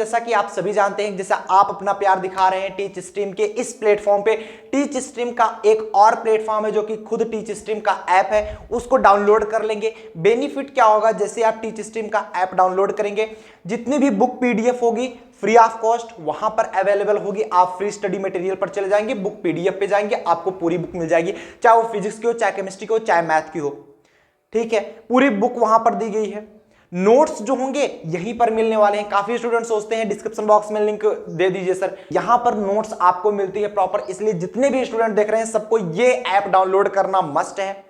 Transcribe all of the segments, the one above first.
जैसा कि आप सभी जानते हैं, जैसा आप अपना प्यार दिखा रहे हैं टीच स्ट्रीम के इस प्लेटफॉर्म पे, टीच स्ट्रीम का एक और प्लेटफॉर्म है जो कि खुद टीच स्ट्रीम का ऐप है, उसको डाउनलोड कर लेंगे। बेनिफिट क्या होगा, जैसे आप टीच स्ट्रीम का ऐप डाउनलोड करेंगे, जितनी भी बुक पीडीएफ होगी फ्री ऑफ कॉस्ट वहां पर अवेलेबल होगी। आप फ्री स्टडी मटेरियल पर चले जाएंगे, बुक पीडीएफ पे जाएंगे, आपको पूरी बुक मिल जाएगी, चाहे वो फिजिक्स की हो, चाहे केमिस्ट्री की हो, चाहे मैथ की हो। ठीक है, पूरी बुक वहां पर दी गई है। नोट्स जो होंगे यहीं पर मिलने वाले हैं। काफी स्टूडेंट सोचते हैं डिस्क्रिप्शन बॉक्स में लिंक दे दीजिए सर, यहां पर नोट्स आपको मिलती है प्रॉपर। इसलिए जितने भी स्टूडेंट देख रहे हैं सबको ये ऐप डाउनलोड करना मस्ट है।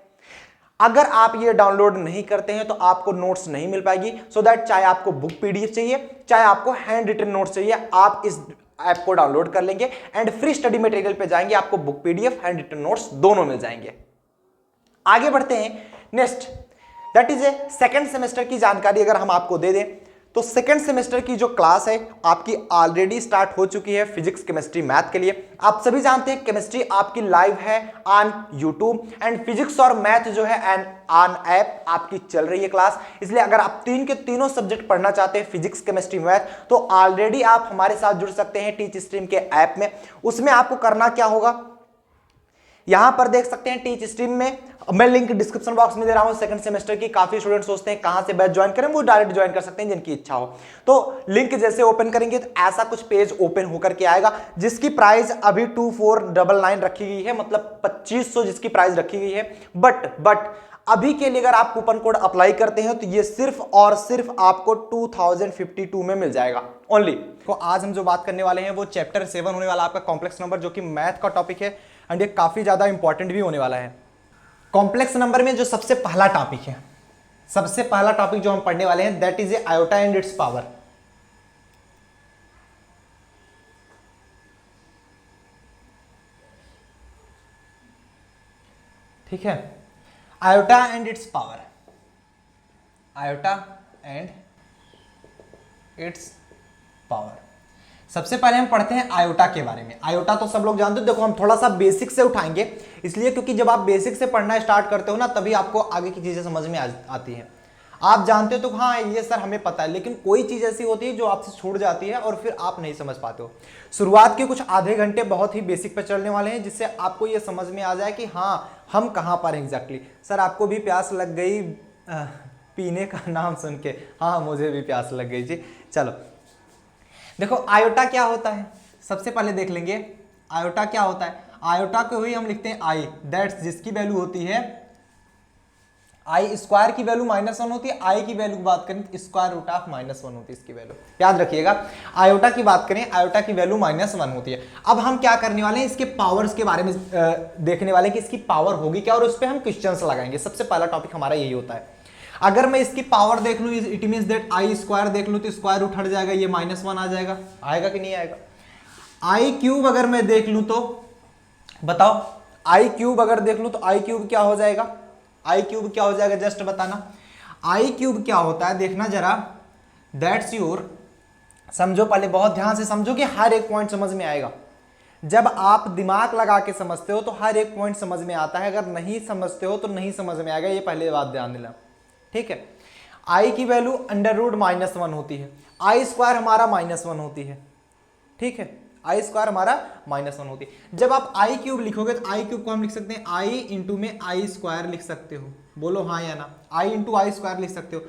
अगर आप ये डाउनलोड नहीं करते हैं तो आपको नोट्स नहीं मिल पाएगी। सो दैट चाहे आपको बुक पीडीएफ चाहिए, चाहे आपको हैंड रिटन नोट्स चाहिए, आप इस ऐप को डाउनलोड कर लेंगे एंड फ्री स्टडी मटेरियल पे जाएंगे, आपको book PDF handwritten notes दोनों मिल जाएंगे। आगे बढ़ते हैं। Next that is a second semester की जानकारी अगर हम आपको दे दें तो सेकेंड सेमेस्टर की जो क्लास है आपकी ऑलरेडी स्टार्ट हो चुकी है फिजिक्स केमिस्ट्री मैथ के लिए। आप सभी जानते हैं केमिस्ट्री आपकी लाइव है ऑन यूट्यूब एंड फिजिक्स और मैथ जो है एंड ऑन ऐप आपकी चल रही है क्लास। इसलिए अगर आप तीन के तीनों सब्जेक्ट पढ़ना चाहते हैं फिजिक्स केमिस्ट्री मैथ तो ऑलरेडी आप हमारे साथ जुड़ सकते हैं टीच स्ट्रीम के ऐप में। उसमें आपको करना क्या होगा, यहां पर देख सकते हैं टीच स्ट्रीम में, मैं लिंक डिस्क्रिप्शन बॉक्स में दे रहा हूं सेकंड सेमेस्टर की। काफी स्टूडेंट सोचते हैं कहां से बैच ज्वाइन करें, वो डायरेक्ट ज्वाइन कर सकते हैं जिनकी इच्छा हो। तो लिंक जैसे ओपन करेंगे तो ऐसा कुछ पेज ओपन होकर के आएगा जिसकी प्राइस अभी 2499 रखी गई है, मतलब 2500 जिसकी प्राइस रखी गई है। बट अभी के लिए अगर आप कूपन कोड अप्लाई करते हैं तो ये सिर्फ और सिर्फ आपको 2052 में मिल जाएगा ओनली। तो आज हम जो बात करने वाले हैं वो चैप्टर 7 होने वाला आपका कॉम्प्लेक्स नंबर, जो कि मैथ का टॉपिक है एंड ये काफी ज्यादा इंपॉर्टेंट भी होने वाला है। कॉम्प्लेक्स नंबर में जो सबसे पहला टॉपिक है, सबसे पहला टॉपिक जो हम पढ़ने वाले हैं that is A iota and it's power. ठीक है, iota and it's power, iota and it's power. सबसे पहले हम पढ़ते हैं आयोटा के बारे में। आयोटा तो सब लोग जानते हो, देखो हम थोड़ा सा बेसिक से उठाएंगे इसलिए क्योंकि जब आप बेसिक से पढ़ना स्टार्ट करते हो ना तभी आपको आगे की चीजें समझ में आती है। आप जानते हो तो हाँ ये सर हमें पता है, लेकिन कोई चीज ऐसी होती है जो आपसे छूट जाती है और फिर आप नहीं समझ पाते हो। शुरुआत के कुछ आधे घंटे बहुत ही बेसिक पे चलने वाले हैं जिससे आपको ये समझ में आ जाए कि हाँ हम कहाँ पर एग्जैक्टली। सर आपको भी प्यास लग गई पीने का नाम सुन के? हाँ मुझे भी प्यास लग गई जी। चलो देखो आयोटा क्या होता है, सबसे पहले देख लेंगे आयोटा क्या होता है। आयोटा को ही हम लिखते हैं आई, दैट्स जिसकी वैल्यू होती है आई स्क्वायर की वैल्यू -1 होती है। आई की वैल्यू की बात करें तो स्क्वायर रूट ऑफ -1 होती है इसकी वैल्यू, याद रखिएगा। आयोटा की बात करें, आयोटा की वैल्यू -1 होती है। अब हम क्या करने वाले हैं, इसके पावर्स के बारे में देखने वाले हैं कि इसकी पावर होगी क्या और उस पर हम क्वेश्चंस लगाएंगे। सबसे पहला टॉपिक हमारा यही होता है। अगर मैं इसकी पावर देख लूं it means that I square देख लूं तो स्क्वायर रूट हट जाएगा, ये -1 आ जाएगा। आएगा कि नहीं आएगा? आई क्यूब अगर मैं देख लूं तो बताओ, आई क्यूब अगर देख लूं तो आई क्यूब क्या हो जाएगा? आई क्यूब क्या हो जाएगा जस्ट बताना। आई क्यूब क्या होता है देखना जरा, दैट्स योर, समझो पहले बहुत ध्यान से समझो कि हर एक पॉइंट समझ में आएगा। जब आप दिमाग लगा के समझते हो तो हर एक पॉइंट समझ में आता है, अगर नहीं समझते हो तो नहीं समझ में आएगा, ये पहले बात ध्यान देना। ठीक है, आई की वैल्यू √-1 होती है, आई स्क्वायर हमारा -1 होती है। ठीक है, आई स्क्वायर हमारा -1 होती है। जब आप आई क्यूब लिखोगे तो आई क्यूब को हम लिख सकते हैं आई इंटू में आई स्क्वायर लिख सकते हो, बोलो हाँ या ना। आई इंटू आई स्क्वायर लिख सकते हो,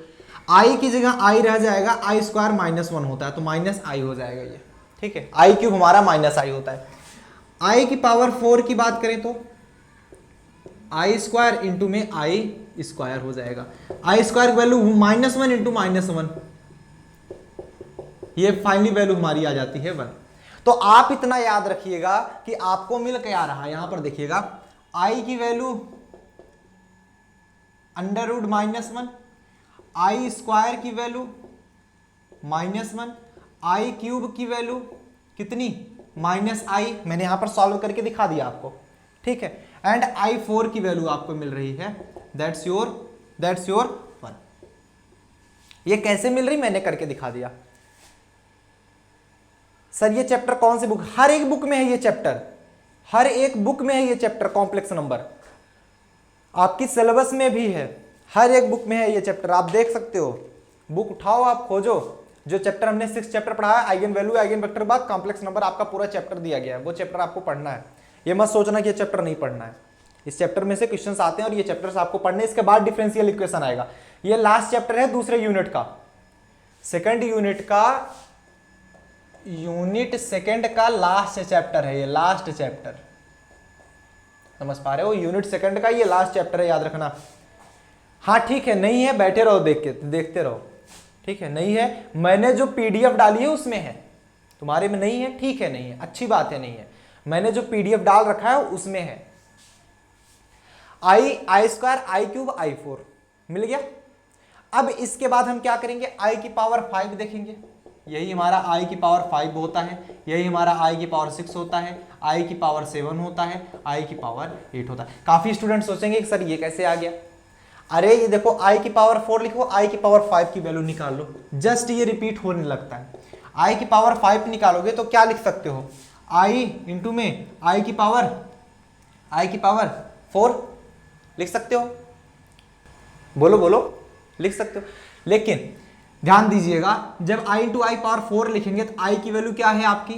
आई की जगह आई रह जाएगा, आई स्क्वायर -1 होता है तो -i हो जाएगा ये। ठीक है, आई क्यूब हमारा -i होता है। आई की पावर 4 की बात करें तो आई स्क्वायर इंटू में आई स्क्वायर हो जाएगा। आई स्क्वायर की वैल्यू -1 इंटू -1, ये फाइनली वैल्यू हमारी आ जाती है 1। तो आप इतना याद रखिएगा कि आपको मिल क्या रहा है, यहां पर देखिएगा आई की वैल्यू √-1, आई स्क्वायर की वैल्यू -1, आई क्यूब की वैल्यू कितनी -i, मैंने यहां पर सॉल्व करके दिखा दिया आपको। ठीक है, एंड i4 की वैल्यू आपको मिल रही है, दैट्स योर 1। ये कैसे मिल रही मैंने करके दिखा दिया। सर ये चैप्टर कौन सी बुक? हर एक बुक में है ये चैप्टर, हर एक बुक में है ये चैप्टर। कॉम्प्लेक्स नंबर आपकी सिलेबस में भी है, हर एक बुक में है ये चैप्टर, आप देख सकते हो। बुक उठाओ, आप खोजो, जो चैप्टर हमने 6 चैप्टर पढ़ा है, आइगन वैल्यू आइगन वेक्टर बाद कॉम्प्लेक्स नंबर, आपका पूरा चैप्टर दिया गया है, वो चैप्टर आपको पढ़ना है। ये मत सोचना कि ये चैप्टर नहीं पढ़ना है, इस चैप्टर में से क्वेश्चंस आते हैं और ये चैप्टर्स आपको पढ़ने, इसके बाद डिफरेंशियल इक्वेशन आएगा। ये लास्ट चैप्टर है दूसरे यूनिट का, सेकंड यूनिट का, यूनिट सेकंड का लास्ट चैप्टर है ये, लास्ट चैप्टर, समझ पा रहे हो? यूनिट सेकंड का ये लास्ट चैप्टर है, याद रखना। हाँ ठीक है, नहीं है बैठे रहो, देखते रहो, ठीक है? नहीं है, मैंने जो पीडीएफ डाली है उसमें है, तुम्हारे में नहीं है, ठीक है? नहीं है, अच्छी बात है, नहीं है, मैंने जो पीडीएफ डाल रखा है उसमें है। आई स्क्वायर आई क्यूब आई 4 मिल गया। अब इसके बाद हम क्या करेंगे, आई की पावर 5 देखेंगे, यही हमारा आई की पावर 5 होता है, यही हमारा आई की पावर 6 होता है, आई की पावर 7 होता है, आई की पावर 8 होता है। काफी स्टूडेंट सोचेंगे कि सर ये कैसे आ गया, अरे ये देखो आई की पावर 4 लिखो, आई की पावर 5 की वैल्यू निकाल लो, जस्ट ये रिपीट होने लगता है। आई की पावर 5 निकालोगे तो क्या लिख सकते हो, आई इंटू में आई की पावर 4 लिख सकते हो, बोलो बोलो, लिख सकते हो। लेकिन ध्यान दीजिएगा, जब आई इंटू आई पावर 4 लिखेंगे तो आई की वैल्यू क्या है आपकी,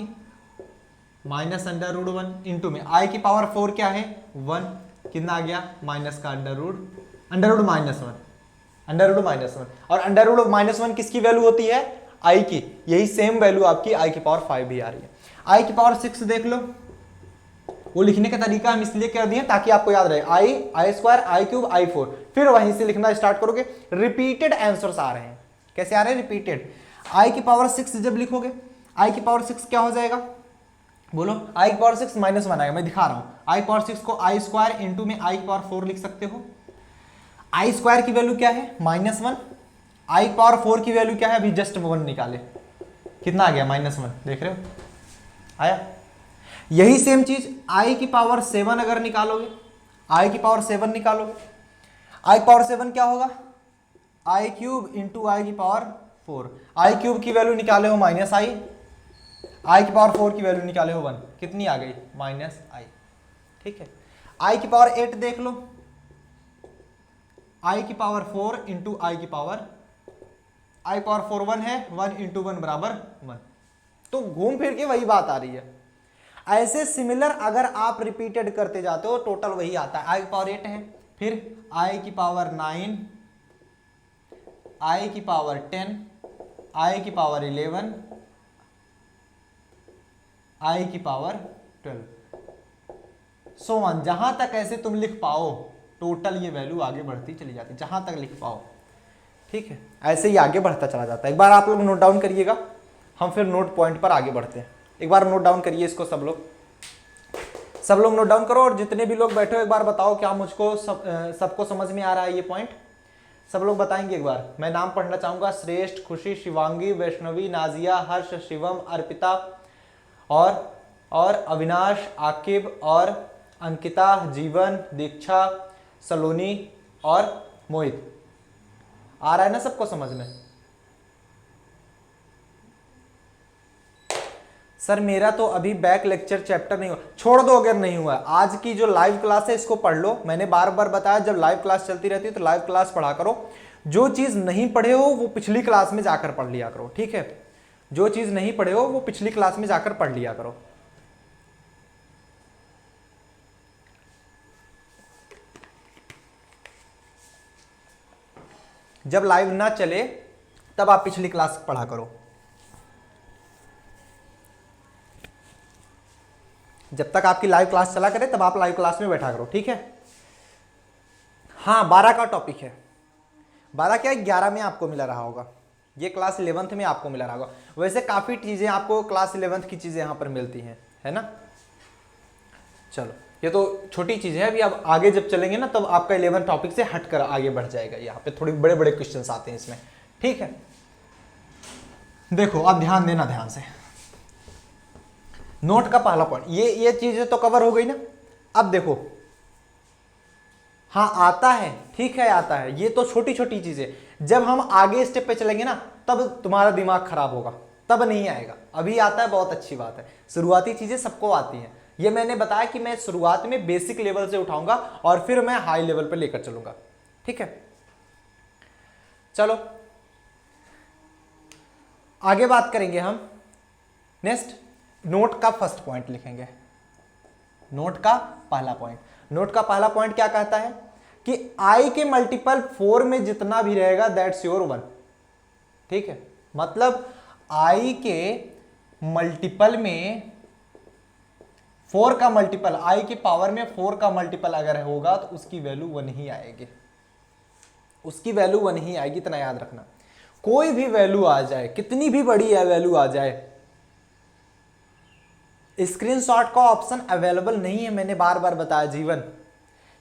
-√1 इंटू में आई की पावर 4 क्या है 1, कितना आ गया माइनस का √-1 और √-1 किसकी वैल्यू होती है, आई की, यही सेम वैल्यू आपकी आई की पावर 5 भी आ रही है। आई की पावर 6 देख लो, वो लिखने का तरीका हम इसलिए कर दिए ताकि आपको याद रहे, आई स्क्वायर आई क्यूब आई 4, फिर वहीं से लिखना स्टार्ट करोगे, रिपीटेड आंसर्स आ रहे हैं। कैसे आ रहे हैं, रिपीटेड। आई की पावर 6 जब लिखोगे, आई की पावर 6 क्या हो जाएगा, बोलो, आई की पावर 6 -1 आएगा, मैं दिखा रहा हूं। आई पावर 6 को आई स्क्वायर इंटू में आई की पावर 4 लिख सकते हो। आई स्क्वायर की वैल्यू क्या है -1, आई पावर 4 की वैल्यू क्या है, अभी जस्ट 1 निकाले, कितना आ गया -1, देख रहे हो आया। यही सेम चीज आई की पावर 7 अगर निकालोगे, आई की पावर 7 निकालोगे, आई पावर 7 क्या होगा, आई क्यूब इंटू आई की पावर 4, आई क्यूब की वैल्यू निकाले हो -i, आई की पावर 4 की वैल्यू निकाले हो 1, कितनी आ गई -i, ठीक है। आई की पावर 8 देख लो, आई की पावर 4 इंटू आई की पावर, आई पावर 4 1 है, 1 इंटू 1 बराबर 1, तो घूम फिर के वही बात आ रही है। ऐसे सिमिलर अगर आप रिपीटेड करते जाते हो टोटल वही आता है। आई की पावर 8 है, फिर आई की पावर 9, आई की पावर 10, आई की पावर 11, आई की पावर 12, सो ऑन, जहां तक ऐसे तुम लिख पाओ टोटल ये वैल्यू आगे बढ़ती चली जाती, जहां तक लिख पाओ, ठीक है, ऐसे ही आगे बढ़ता चला जाता है। एक बार आप लोग नोट डाउन करिएगा, हम फिर नोट पॉइंट पर आगे बढ़ते हैं। एक बार नोट डाउन करिए इसको, सब लोग नोट डाउन करो, और जितने भी लोग बैठे हो एक बार बताओ क्या मुझको सबको समझ में आ रहा है ये पॉइंट, सब लोग बताएंगे एक बार। मैं नाम पढ़ना चाहूंगा, श्रेष्ठ, खुशी, शिवांगी, वैष्णवी, नाजिया, हर्ष, शिवम, अर्पिता और अविनाश, आकिब और अंकिता, जीवन, दीक्षा, सलोनी और मोहित। आ रहा है ना सबको समझ में? सर मेरा तो अभी बैक लेक्चर चैप्टर नहीं हुआ, छोड़ दो अगर नहीं हुआ। आज की जो लाइव क्लास है इसको पढ़ लो, मैंने बार बार बताया जब लाइव क्लास चलती रहती है तो लाइव क्लास पढ़ा करो, जो चीज नहीं पढ़े हो वो पिछली क्लास में जाकर पढ़ लिया करो, ठीक है? जो चीज नहीं पढ़े हो वो पिछली क्लास में जाकर पढ़ लिया करो। जब लाइव ना चले तब आप पिछली क्लास पढ़ा करो, जब तक आपकी लाइव क्लास चला करे तब आप लाइव क्लास में बैठा करो, ठीक है? हाँ 12 का टॉपिक है, 12 क्या 11 में आपको मिला रहा होगा, ये क्लास 11th में आपको मिला रहा होगा। वैसे काफ़ी चीज़ें आपको क्लास 11th की चीज़ें यहाँ पर मिलती हैं, है ना? चलो ये तो छोटी चीज़ है, अभी आप आगे जब चलेंगे ना तब आपका 11 टॉपिक से हटकर आगे बढ़ जाएगा, यहाँ पे थोड़े बड़े बड़े क्वेश्चंस आते हैं इसमें, ठीक है? देखो अब ध्यान देना, ध्यान से नोट का पहला पॉइंट, ये चीजें तो कवर हो गई ना। अब देखो, हाँ आता है, ठीक है आता है, ये तो छोटी छोटी चीजें, जब हम आगे स्टेप पे चलेंगे ना तब तुम्हारा दिमाग खराब होगा, तब नहीं आएगा। अभी आता है, बहुत अच्छी बात है, शुरुआती चीजें सबको आती हैं। ये मैंने बताया कि मैं शुरुआत में बेसिक लेवल से उठाऊंगा और फिर मैं हाई लेवल पे लेकर चलूंगा, ठीक है? चलो आगे बात करेंगे हम नेक्स्ट नोट का फर्स्ट पॉइंट लिखेंगे। नोट का पहला पॉइंट, नोट का पहला पॉइंट क्या कहता है कि i के मल्टीपल 4 में जितना भी रहेगा दैट्स योर 1। ठीक है, मतलब i के मल्टीपल में 4 का मल्टीपल, i की पावर में 4 का मल्टीपल अगर होगा तो उसकी वैल्यू 1 ही आएगी, उसकी वैल्यू 1 ही आएगी, इतना याद रखना। कोई भी वैल्यू आ जाए, कितनी भी बड़ी है वैल्यू आ जाए, स्क्रीनशॉट का ऑप्शन अवेलेबल नहीं है। मैंने बार बार बताया जीवन,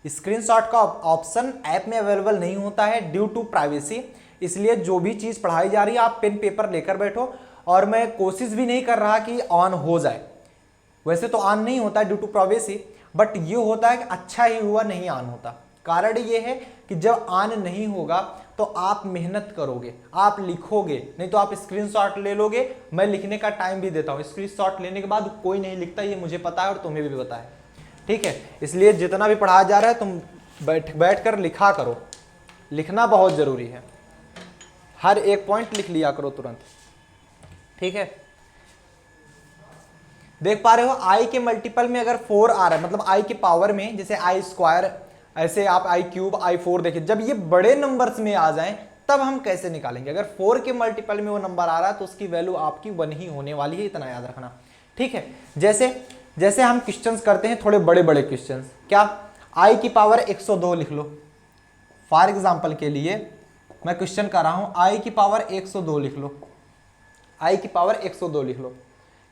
स्क्रीनशॉट का ऑप्शन ऐप में अवेलेबल नहीं होता है ड्यू टू प्राइवेसी। इसलिए जो भी चीज पढ़ाई जा रही है आप पेन पेपर लेकर बैठो, और मैं कोशिश भी नहीं कर रहा कि ऑन हो जाए, वैसे तो ऑन नहीं होता ड्यू टू प्राइवेसी, बट ये होता है कि अच्छा ही हुआ नहीं ऑन होता। कारण ये है कि जब ऑन नहीं होगा तो आप मेहनत करोगे, आप लिखोगे, नहीं तो आप स्क्रीनशॉट ले लोगे। मैं लिखने का टाइम भी देता हूँ, स्क्रीनशॉट लेने के बाद कोई नहीं लिखता, ये मुझे पता है और तुम्हें भी पता है। ठीक है, इसलिए जितना भी पढ़ाया जा रहा है तुम बैठ कर लिखा करो, लिखना बहुत जरूरी है, हर एक पॉइंट लिख लिया करो तुरंत। ठीक है, देख पा रहे हो i के मल्टीपल में अगर 4 आ रहा है, मतलब i की पावर में, जैसे i स्क्वायर, ऐसे आप i क्यूब, i4 देखिए, जब ये बड़े नंबर्स में आ जाएं तब हम कैसे निकालेंगे। अगर 4 के मल्टीपल में वो नंबर आ रहा है तो उसकी वैल्यू आपकी 1 ही होने वाली है, इतना याद रखना। ठीक है, जैसे हम क्वेश्चंस करते हैं, थोड़े बड़े बड़े क्वेश्चंस, क्या i की पावर 102 लिख लो। फॉर एग्जाम्पल के लिए मैं क्वेश्चन कर रहा हूं, i की पावर 102 लिख लो, i की पावर 102 लिख लो।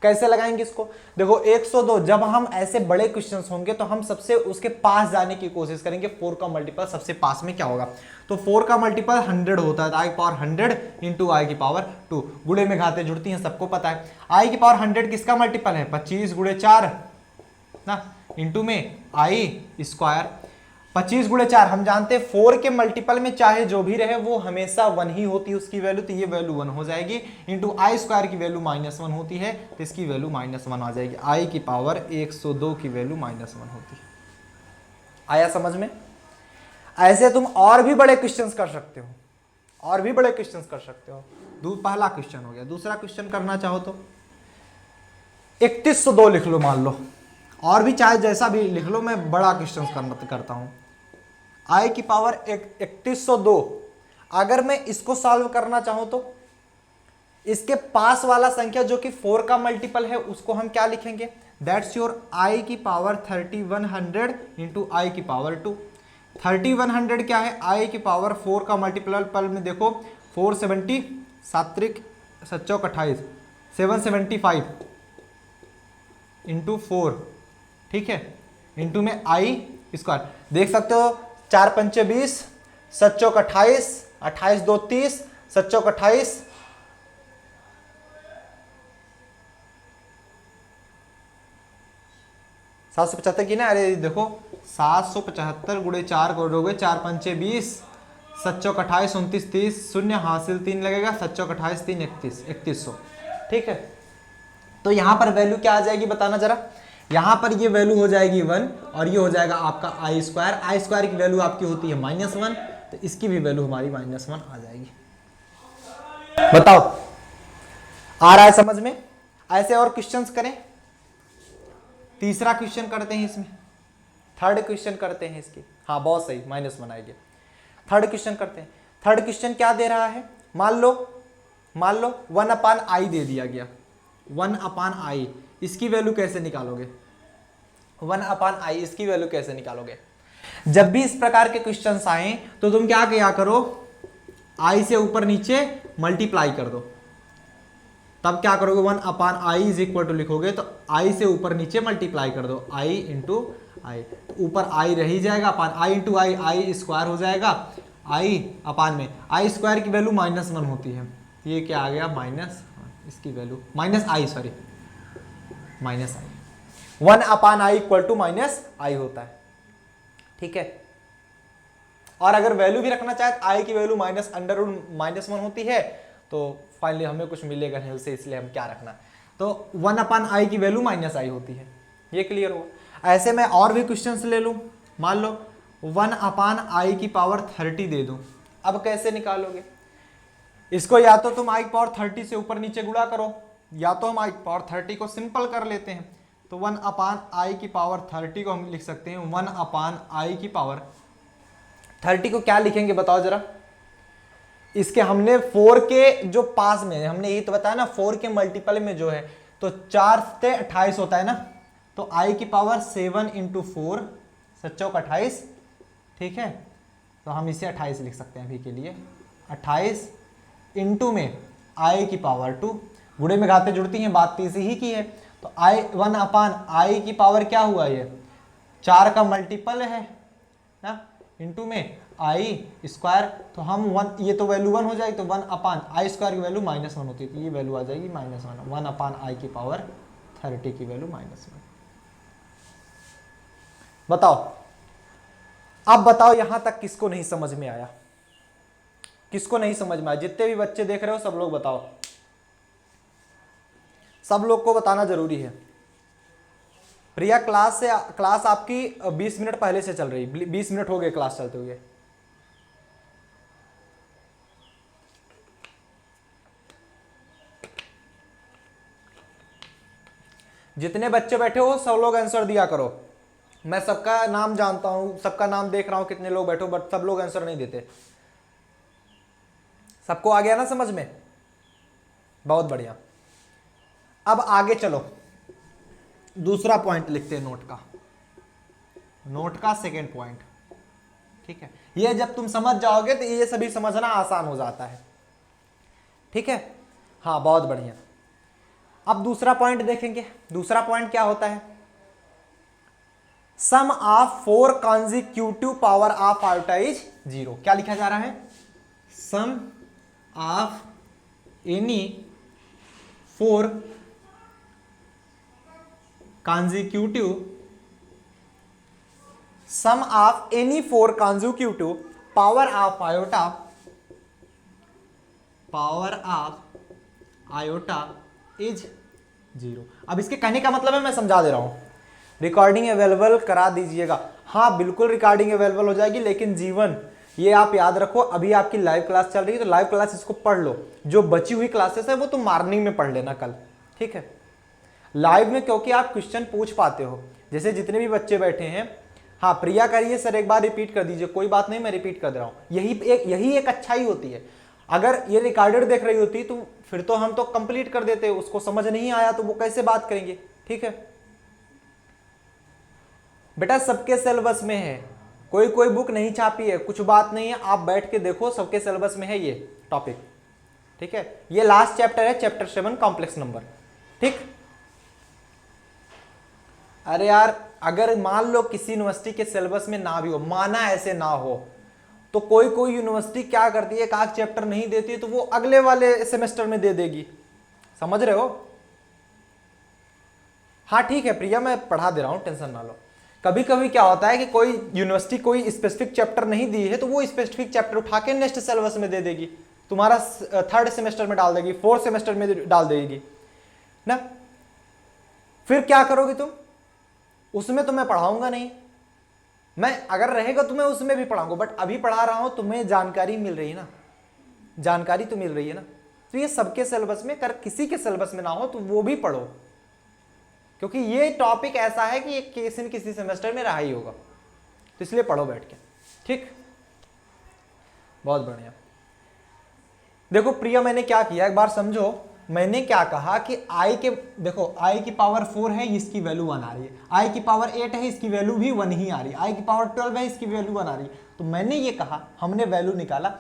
कैसे लगाएंगे इसको, देखो 102, जब हम ऐसे बड़े क्वेश्चंस होंगे तो हम सबसे उसके पास जाने की कोशिश करेंगे। 4 का मल्टीपल सबसे पास में क्या होगा, तो 4 का मल्टीपल 100 होता है, तो i की पावर 100 इंटू i की पावर 2, गुणे में घाते जुड़ती हैं, सबको पता है। i की पावर 100 किसका मल्टीपल है, 25 गुणे 4 ना, इंटू में i स्क्वायर, 25 गुणे 4, हम जानते हैं 4 के मल्टीपल में चाहे जो भी रहे वो हमेशा 1 ही होती है उसकी वैल्यू, तो ये वैल्यू 1 हो जाएगी, इंटू आई स्क्वायर की वैल्यू -1 होती है, तो इसकी वैल्यू -1 आ जाएगी। i की पावर 102 की वैल्यू -1 होती है। आया समझ में। ऐसे तुम और भी बड़े क्वेश्चंस कर सकते हो, और भी बड़े क्वेश्चंस कर सकते हो। पहला क्वेश्चन हो गया। दूसरा क्वेश्चन करना चाहो तो 3102 लिख लो, मान लो, और भी चाहे जैसा भी लिख लो, मैं बड़ा क्वेश्चन करता हूं। i की पावर 3102, अगर मैं इसको सॉल्व करना चाहूं तो इसके पास वाला संख्या जो कि 4 का मल्टीपल है उसको हम क्या लिखेंगे, दैट्स योर i की पावर 3100 इंटू आई की पावर 2। 3100 क्या है, i की पावर 4 का मल्टीपल में देखो 470, 7 7 28, 775 इंटू 4, ठीक है, इंटू में i स्क्वायर, देख सकते हो 4 पंचे 20, 7 चौक 28, 28 2 30, 7 चौक 28, 775 की ना, अरे देखो 775 गुणे 4 करोगे, 4 पंचे 20, 7 चौक 28, 29 30, शून्य हासिल 3 लगेगा, 7 चौक 28 3 31, 3100। ठीक है, तो यहां पर वैल्यू क्या आ जाएगी बताना जरा। यहां पर ये वैल्यू हो जाएगी 1 और ये हो जाएगा आपका i स्क्वायर। आई स्क्वायर की वैल्यू आपकी होती है -1, तो इसकी भी वैल्यू हमारी -1 आ जाएगी। बताओ आ रहा है समझ में। ऐसे और क्वेश्चंस करें। तीसरा क्वेश्चन करते हैं इसमें, थर्ड क्वेश्चन करते हैं इसकी, हाँ बहुत सही, -1 आएगी। थर्ड क्वेश्चन करते हैं। थर्ड क्वेश्चन क्या दे रहा है, मान लो 1/i दे दिया गया, 1/i, इसकी वैल्यू कैसे निकालोगे, 1/i इसकी वैल्यू कैसे निकालोगे। जब भी इस प्रकार के क्वेश्चंस आए तो तुम क्या किया करो, i से ऊपर नीचे मल्टीप्लाई कर दो, तब क्या करोगे 1/i इज इक्वल टू लिखोगे तो i से ऊपर नीचे मल्टीप्लाई कर दो, i इंटू आई, तो ऊपर i रह ही जाएगा, अपान i into I, I square हो जाएगा, i अपान में i स्क्वायर की वैल्यू -1 होती है, ये क्या आ गया माइनस, इसकी value -i, sorry -i, 1/i equal to -i होता है। ठीक है, और अगर वैल्यू भी रखना चाहे तो i की वैल्यू -1 होती है, तो फाइनली हमें कुछ मिलेगा नहीं उससे, इसलिए हम क्या रखना, तो 1/i की वैल्यू -i होती है। ये क्लियर हुआ। ऐसे मैं और भी क्वेश्चंस ले लूं, मान लो 1/i की पावर 30 दे दूं, अब कैसे निकालोगे, इसको या तो तुम i की पावर 30 से ऊपर नीचे गुणा करो, या तो हम i की पावर 30 को सिंपल कर लेते हैं। तो 1 अपान आई की पावर 30 को हम लिख सकते हैं 1 अपान आई की पावर 30 को क्या लिखेंगे बताओ जरा। इसके हमने 4 के जो पास में है, हमने यही तो बताया ना 4 के मल्टीपल में जो है तो 4 से 28 होता है ना, तो i की पावर 7 इंटू 4 7 28, ठीक है। तो हम इसे 28 लिख सकते हैं अभी के लिए। 28 इंटू में i की पावर 2, गुणे में घाते जुड़ती हैं, बात तो इसी ही की है। तो i 1 अपान आई की पावर क्या हुआ, ये 4 का मल्टीपल है ना, इंटू में आई स्क्वायर, तो हम 1, ये तो वैल्यू 1 हो जाएगी, तो 1 अपान आई स्क्वायर की वैल्यू -1 होती है, तो ये वैल्यू आ जाएगी -1। 1 अपान आई की पावर 30 की वैल्यू -1। बताओ, अब बताओ यहां तक किसको नहीं समझ में आया, किसको नहीं समझ में आया? जितने भी बच्चे देख रहे हो सब लोग बताओ, सब लोग को बताना जरूरी है। प्रिया क्लास आपकी 20 मिनट पहले से चल रही, 20 मिनट हो गए क्लास चलते हुए। जितने बच्चे बैठे हो सब लोग आंसर दिया करो। मैं सबका नाम जानता हूं, सबका नाम देख रहा हूं कितने लोग बैठो, बट सब लोग आंसर नहीं देते। सबको आ गया ना समझ में? बहुत बढ़िया। अब आगे चलो, दूसरा पॉइंट लिखते हैं नोट का सेकेंड पॉइंट, ठीक है। ये जब तुम समझ जाओगे तो ये सभी समझना आसान हो जाता है, ठीक है। हाँ बहुत बढ़िया। अब दूसरा पॉइंट देखेंगे। दूसरा पॉइंट क्या होता है? Sum of 4 consecutive power of iota is 0। क्या लिखा जा रहा है? Sum of any 4 consecutive sum of any 4 consecutive power of iota is 0। अब इसके कहने का मतलब है, मैं समझा दे रहा हूं, रिकॉर्डिंग अवेलेबल करा दीजिएगा। हाँ बिल्कुल रिकॉर्डिंग अवेलेबल हो जाएगी, लेकिन जीवन ये आप याद रखो, अभी आपकी लाइव क्लास चल रही है तो लाइव क्लास इसको पढ़ लो, जो बची हुई क्लासेस है वो तुम मॉर्निंग में पढ़ लेना कल, ठीक है। लाइव में क्योंकि आप क्वेश्चन पूछ पाते हो, जैसे जितने भी बच्चे बैठे हैं। हाँ प्रिया करिए सर एक बार रिपीट कर दीजिए, कोई बात नहीं मैं रिपीट कर दे रहा हूं। यही एक अच्छाई होती है। अगर ये रिकॉर्डेड देख रही होती तो फिर तो हम तो कंप्लीट कर देते, उसको समझ नहीं आया तो वो कैसे बात करेंगे, ठीक है। बेटा सबके सिलेबस में है, कोई बुक नहीं छापी है, कुछ बात नहीं है, आप बैठ के देखो सबके सिलेबस में है ये टॉपिक, ठीक है। ये लास्ट चैप्टर है, चैप्टर 7 कॉम्प्लेक्स नंबर, ठीक। अरे यार अगर मान लो किसी यूनिवर्सिटी के सिलेबस में ना भी हो, माना ऐसे ना हो, तो कोई यूनिवर्सिटी क्या करती है, एक आध चैप्टर नहीं देती है तो वो अगले वाले सेमेस्टर में दे देगी, समझ रहे हो? हाँ ठीक है प्रिया मैं पढ़ा दे रहा हूं, टेंशन ना लो। कभी कभी क्या होता है कि कोई यूनिवर्सिटी कोई स्पेसिफिक चैप्टर नहीं दी है तो वो स्पेसिफिक चैप्टर उठा के नेक्स्ट सिलेबस में दे देगी, तुम्हारा 3rd सेमेस्टर में डाल देगी, 4th सेमेस्टर में डाल देगी ना। फिर क्या करोगे तुम? उसमें तो मैं पढ़ाऊंगा नहीं, मैं अगर रहेगा तो मैं उसमें भी पढ़ाऊंगा, बट अभी पढ़ा रहा हूं, तुम्हें जानकारी मिल रही है ना, जानकारी तो मिल रही है ना। तो ये सबके सिलेबस में कर, किसी के सिलेबस में ना हो तो वो भी पढ़ो, क्योंकि ये टॉपिक ऐसा है कि ये किसी न किसी सेमेस्टर में रहा ही होगा, तो इसलिए पढ़ो बैठ के, ठीक। बहुत बढ़िया। देखो प्रिया मैंने क्या किया एक बार समझो, मैंने क्या कहा कि i के, देखो i की पावर 4 है, इसकी वैल्यू 1 आ रही है, i की पावर 8 है, इसकी वैल्यू भी 1 ही आ रही है, i की पावर 12 है, इसकी वैल्यू 1 आ रही है। तो मैंने ये कहा, हमने वैल्यू निकाला,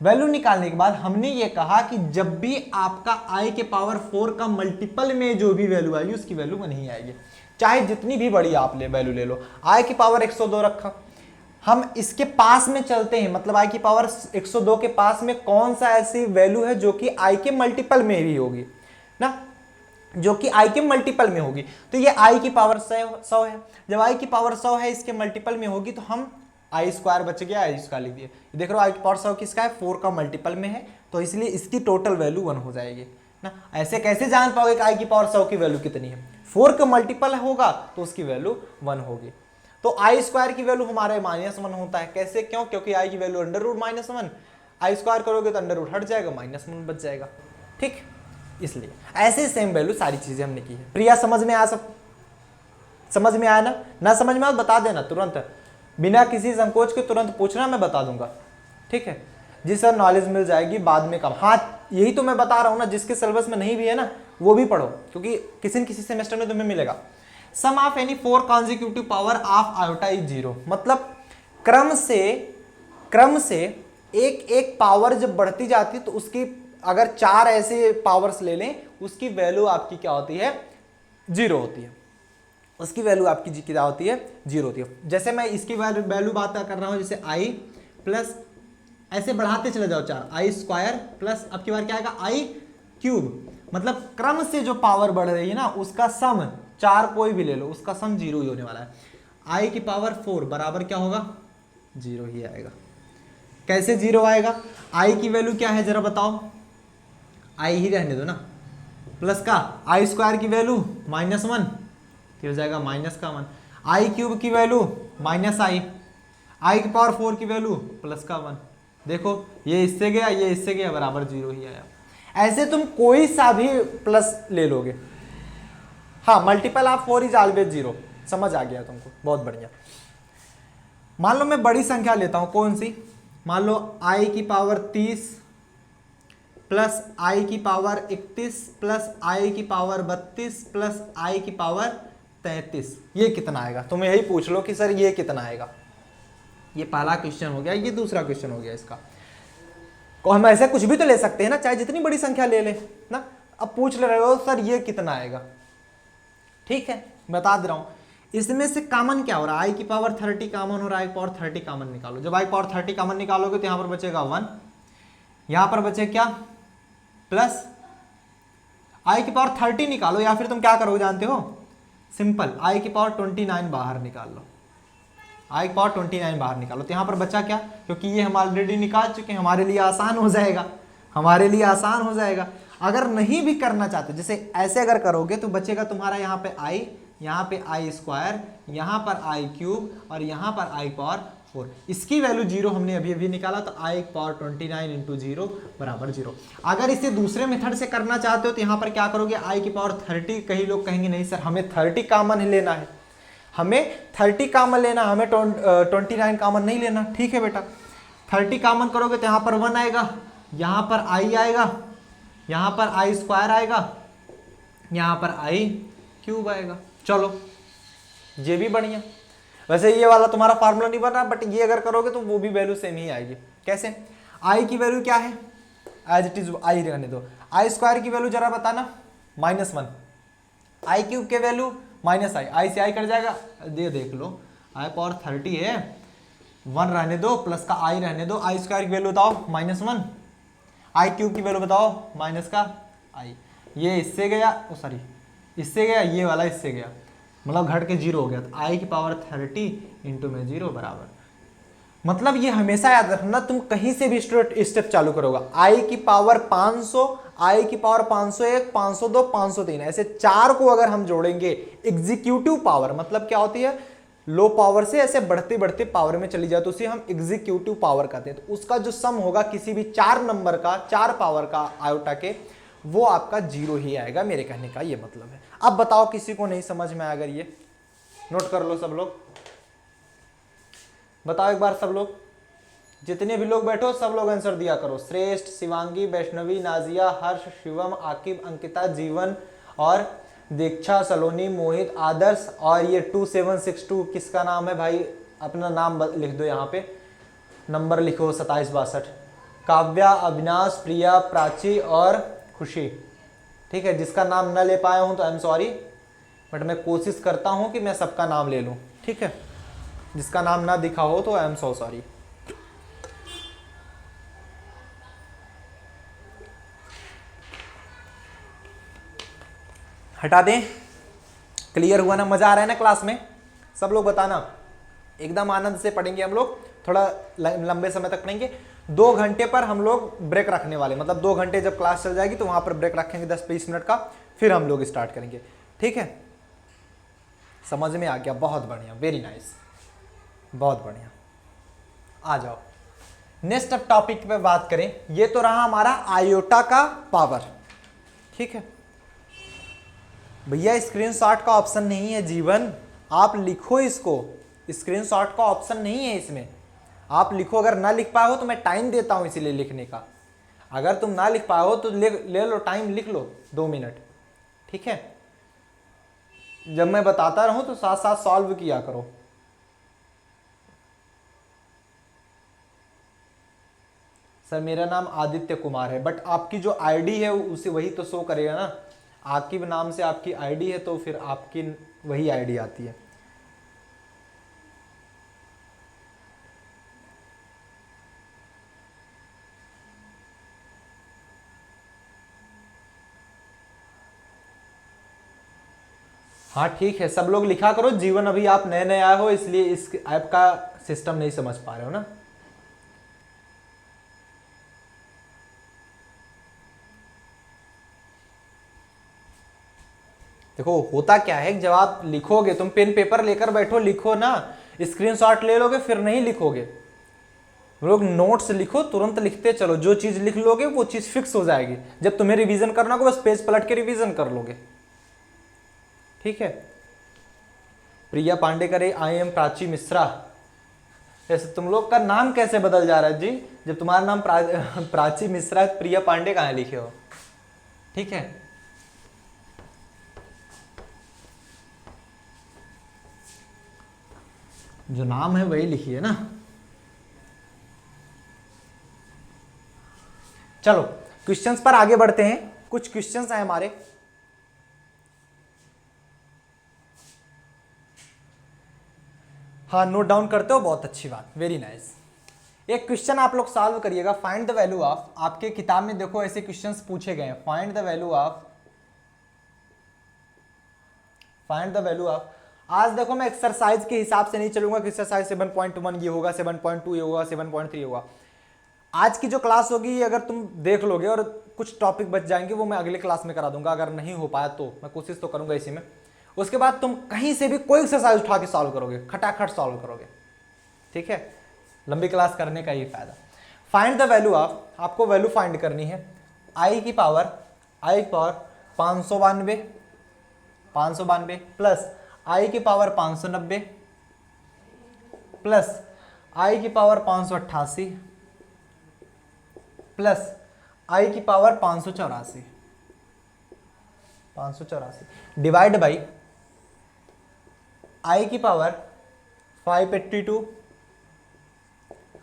वैल्यू निकालने के बाद हमने ये कहा कि जब भी आपका i के पावर 4 का मल्टीपल में जो भी वैल्यू आएगी उसकी वैल्यू 1 ही आएगी, चाहे जितनी भी बड़ी आप वैल्यू ले लो। i की पावर 102 रखा, हम इसके पास में चलते हैं, मतलब i की पावर 102 के पास में कौन सा ऐसी वैल्यू है जो कि i के मल्टीपल में भी होगी ना, जो कि i के मल्टीपल में होगी। तो ये i की पावर 100 है, जब i की पावर 100 है इसके मल्टीपल में होगी तो हम i स्क्वायर बच गया, i स्क्वायर लिख दिए। देख रहे हो i की पावर 100 किसका है, 4 का मल्टीपल में है, तो इसलिए इसकी टोटल वैल्यू 1 हो जाएगी ना। ऐसे कैसे जान पाओगे कि i की पावर 100 की वैल्यू कितनी है? 4 का मल्टीपल होगा तो उसकी वैल्यू 1 होगी। तो i स्क्वायर की वैल्यू हमारे -1 होता है, कैसे? क्यों? क्योंकि i की वैल्यू √-1, आई स्क्वायर करोगे तो अंडर रूट हट जाएगा, -1 बच जाएगा। ठीक, इसलिए ऐसे सेम वैल्यू सारी चीजें हमने की है। प्रिया समझ में आया? सब समझ में आया ना समझ में आया बता देना तुरंत, बिना किसी संकोच के तुरंत पूछना, मैं बता दूंगा। ठीक है जी सर, नॉलेज मिल जाएगी बाद में कब? हाँ यही तो मैं बता रहा हूँ ना, जिसके सिलेबस में नहीं भी है ना वो भी पढ़ो, क्योंकि किसी न किसी सेमेस्टर में तुम्हें मिलेगा। Sum of any 4 consecutive power of iota is 0, मतलब क्रम से एक एक पावर जब बढ़ती जाती है तो उसकी अगर 4 ऐसे पावर्स ले लें उसकी वैल्यू आपकी क्या होती है? 0 होती है। उसकी वैल्यू आपकी क्या होती है? 0 होती है। जैसे मैं इसकी वैल्यू बात कर रहा हूं, जैसे i प्लस ऐसे बढ़ाते चले जाओ 4, आई स्क्वायर प्लस अब की बार क्या आएगा? आई क्यूब, मतलब क्रम से जो पावर बढ़ रही है ना उसका सम, 4 कोई भी ले लो उसका सम 0 ही होने वाला है। आई की पावर 4 बराबर क्या होगा? 0 ही आएगा। कैसे 0 आएगा? आई की वैल्यू क्या है जरा बताओ? आई ही रहने दो ना, प्लस का आई स्क्वायर की वैल्यू -1 हो जाएगा -1, आई क्यूब की वैल्यू -आई की पावर 4 की वैल्यू +1। देखो ये इससे गया ये इससे गया, बराबर 0 ही आया। ऐसे तुम कोई सा भी प्लस ले लोगे। हाँ, मल्टीपल ऑफ 4 इज ऑलवेज 0, समझ आ गया तुमको, बहुत बढ़िया। मान लो मैं बड़ी संख्या लेता हूं, कौन सी? मान लो आई की पावर 30 प्लस आई की पावर 31 प्लस आई की पावर 32 प्लस आई की पावर 33, ये कितना आएगा? तुम यही पूछ लो कि सर ये कितना आएगा। ये पहला क्वेश्चन हो गया, ये दूसरा क्वेश्चन हो गया इसका। हम ऐसे कुछ भी तो ले सकते हैं ना, चाहे जितनी बड़ी संख्या ले ले ना। अब पूछ ले रहे हो सर ये कितना आएगा, ठीक है बता दे रहा हूं। इसमें से कॉमन क्या हो रहा है? आई की पावर 30 कॉमन हो रहा है, आई पावर 30 कॉमन निकालो। जब आई पावर 30 कॉमन निकालोगे तो यहां पर बचेगा 1, यहां पर बचे क्या? प्लस आई की पावर 30 निकालो, या फिर तुम क्या करोगे जानते हो? सिंपल, आई की पावर 29 बाहर निकाल लो, आई की पावर 29 बाहर निकालो तो यहां पर बचा क्या? क्योंकि ये हम ऑलरेडी निकाल चुके हैं, हमारे लिए आसान हो जाएगा, हमारे लिए आसान हो जाएगा। अगर नहीं भी करना चाहते, जैसे ऐसे अगर करोगे तो बचेगा तुम्हारा यहाँ पे आई, यहाँ पे आई स्क्वायर, यहाँ पर आई क्यूब और यहाँ पर आई पावर 4। इसकी वैल्यू 0 हमने अभी अभी निकाला, तो आई पावर 29 इंटू 0 बराबर 0। अगर इसे दूसरे मेथड से करना चाहते हो तो यहाँ पर क्या करोगे? आई की पावर 30, कई लोग कहेंगे नहीं सर हमें 30 कॉमन लेना है, हमें 30 कॉमन लेना, हमें 29 कॉमन नहीं लेना। ठीक है बेटा, 30 कॉमन करोगे तो यहाँ पर 1 आएगा, यहाँ पर आई आएगा, यहाँ पर आई स्क्वायर आएगा, यहाँ पर आई क्यूब आएगा। चलो ये भी बढ़िया। वैसे ये वाला तुम्हारा फार्मूला नहीं बन रहा, बट ये अगर करोगे तो वो भी वैल्यू सेम ही आएगी। कैसे? आई की वैल्यू क्या है? एज इट इज आई रहने दो। आई स्क्वायर की वैल्यू जरा बताना, -1। आई क्यूब के वैल्यू -आई, आई से आई कट जाएगा, ये देख लो आई पावर 30 है, 1 रहने दो, प्लस का आई रहने दो। आई स्क्वायर की वैल्यू बताओ -1, आई क्यूब की वैल्यू बताओ माइनस का आई। ये इससे गया, ओ सॉरी इससे गया, ये वाला इससे गया, मतलब घट के 0 हो गया। तो आई की पावर 30 इंटू में 0 बराबर, मतलब ये हमेशा याद रखना, तुम कहीं से भी स्टेप चालू करोगे, आई की पावर 500, आई की पावर 501, 502, 503, ऐसे 4 को अगर हम जोड़ेंगे, एग्जीक्यूटिव पावर मतलब क्या होती है? लो पावर से ऐसे बढ़ते बढ़ते पावर में चली जाए तो उसे हम एग्जीक्यूटिव पावर कहते हैं। तो उसका जो सम होगा किसी भी 4 नंबर का, 4 पावर का आयोटा के, वो आपका 0 ही आएगा, मेरे कहने का ये मतलब है। अब बताओ किसी को नहीं समझ में, अगर ये नोट कर लो सब लोग, बताओ एक बार सब लोग, जितने भी लोग बैठो सब लोग आंसर दिया करो। श्रेष्ठ, शिवांगी, वैष्णवी, नाजिया, हर्ष, शिवम, आकिब, अंकिता, जीवन और दीक्षा, सलोनी, मोहित, आदर्श और ये 2762 किसका नाम है भाई? अपना नाम लिख दो यहाँ पे, नंबर लिखो 2762। काव्या, अविनाश, प्रिया, प्राची और खुशी। ठीक है, जिसका नाम न ले पाया हूँ तो आई एम सॉरी, बट मैं कोशिश करता हूँ कि मैं सबका नाम ले लूँ। ठीक है, जिसका नाम ना दिखा हो तो आई एम सो सॉरी। हटा दें। क्लियर हुआ ना? मजा आ रहा है ना क्लास में? सब लोग बताना, एकदम आनंद से पढ़ेंगे हम लोग, थोड़ा लंबे समय तक पढ़ेंगे। 2 घंटे पर हम लोग ब्रेक रखने वाले, मतलब 2 घंटे जब क्लास चल जाएगी तो वहां पर ब्रेक रखेंगे 10-20 मिनट का, फिर हम लोग स्टार्ट करेंगे। ठीक है, समझ में आ गया? बहुत बढ़िया, वेरी नाइस, बहुत बढ़िया। आ जाओ नेक्स्ट अब टॉपिक पे बात करें, ये तो रहा हमारा आयोटा का पावर, ठीक है भैया। स्क्रीनशॉट का ऑप्शन नहीं है जीवन, आप लिखो इसको, स्क्रीनशॉट का ऑप्शन नहीं है इसमें, आप लिखो। अगर ना लिख पाए हो तो मैं टाइम देता हूं इसीलिए लिखने का, अगर तुम ना लिख पाए हो तो ले लो टाइम, लिख लो 2 मिनट, ठीक है। जब मैं बताता रहूं तो साथ साथ सॉल्व किया करो। सर मेरा नाम आदित्य कुमार है, बट आपकी जो आईडी है उसे वही तो शो करेगा ना, आकिब नाम से आपकी आईडी है तो फिर आपकी वही आईडी आती है। हाँ ठीक है, सब लोग लिखा करो। जीवन अभी आप नए नए आए हो इसलिए इस ऐप का सिस्टम नहीं समझ पा रहे हो ना। देखो होता क्या है, जब आप लिखोगे, तुम पेन पेपर लेकर बैठो, लिखो ना, स्क्रीनशॉट ले लोगे फिर नहीं लिखोगे। लोग नोट्स लिखो, तुरंत लिखते चलो, जो चीज लिख लोगे वो चीज फिक्स हो जाएगी। जब तुम्हें रिवीजन करना होगा बस पेज पलट के रिवीजन कर लोगे, ठीक है। प्रिया पांडे करे आई एम प्राची मिश्रा, ऐसे तुम लोग का नाम कैसे बदल जा रहा है जी? जब तुम्हारा नाम प्राची मिश्रा है, प्रिया पांडे कहाँ लिखे हो, ठीक है। जो नाम है वही लिखिए ना। चलो क्वेश्चंस पर आगे बढ़ते हैं। कुछ क्वेश्चंस हैं हमारे, हाँ नोट डाउन करते हो, बहुत अच्छी बात, वेरी नाइस। एक क्वेश्चन आप लोग सॉल्व करिएगा, फाइंड द वैल्यू ऑफ, आपके किताब में देखो ऐसे क्वेश्चंस पूछे गए हैं, फाइंड द वैल्यू ऑफ। आज देखो मैं एक्सरसाइज के हिसाब से नहीं चलूंगा कि एक्सरसाइज 7.1 ये होगा, 7.2 ये होगा, 7.3 होगा। आज की जो क्लास होगी अगर तुम देख लोगे और कुछ टॉपिक बच जाएंगे वो मैं अगले क्लास में करा दूंगा, अगर नहीं हो पाया तो मैं कोशिश तो करूंगा इसी में। उसके बाद तुम कहीं से भी कोई एक्सरसाइज उठा के सॉल्व करोगे, खटाखट सॉल्व करोगे, ठीक है। लंबी क्लास करने का ये फायदा। फाइंड द वैल्यू ऑफ, आपको वैल्यू फाइंड करनी है आई की पावर 592 प्लस आई की पावर 590 प्लस आई की पावर 588 प्लस आई की पावर 584 डिवाइड बाई आई की पावर 582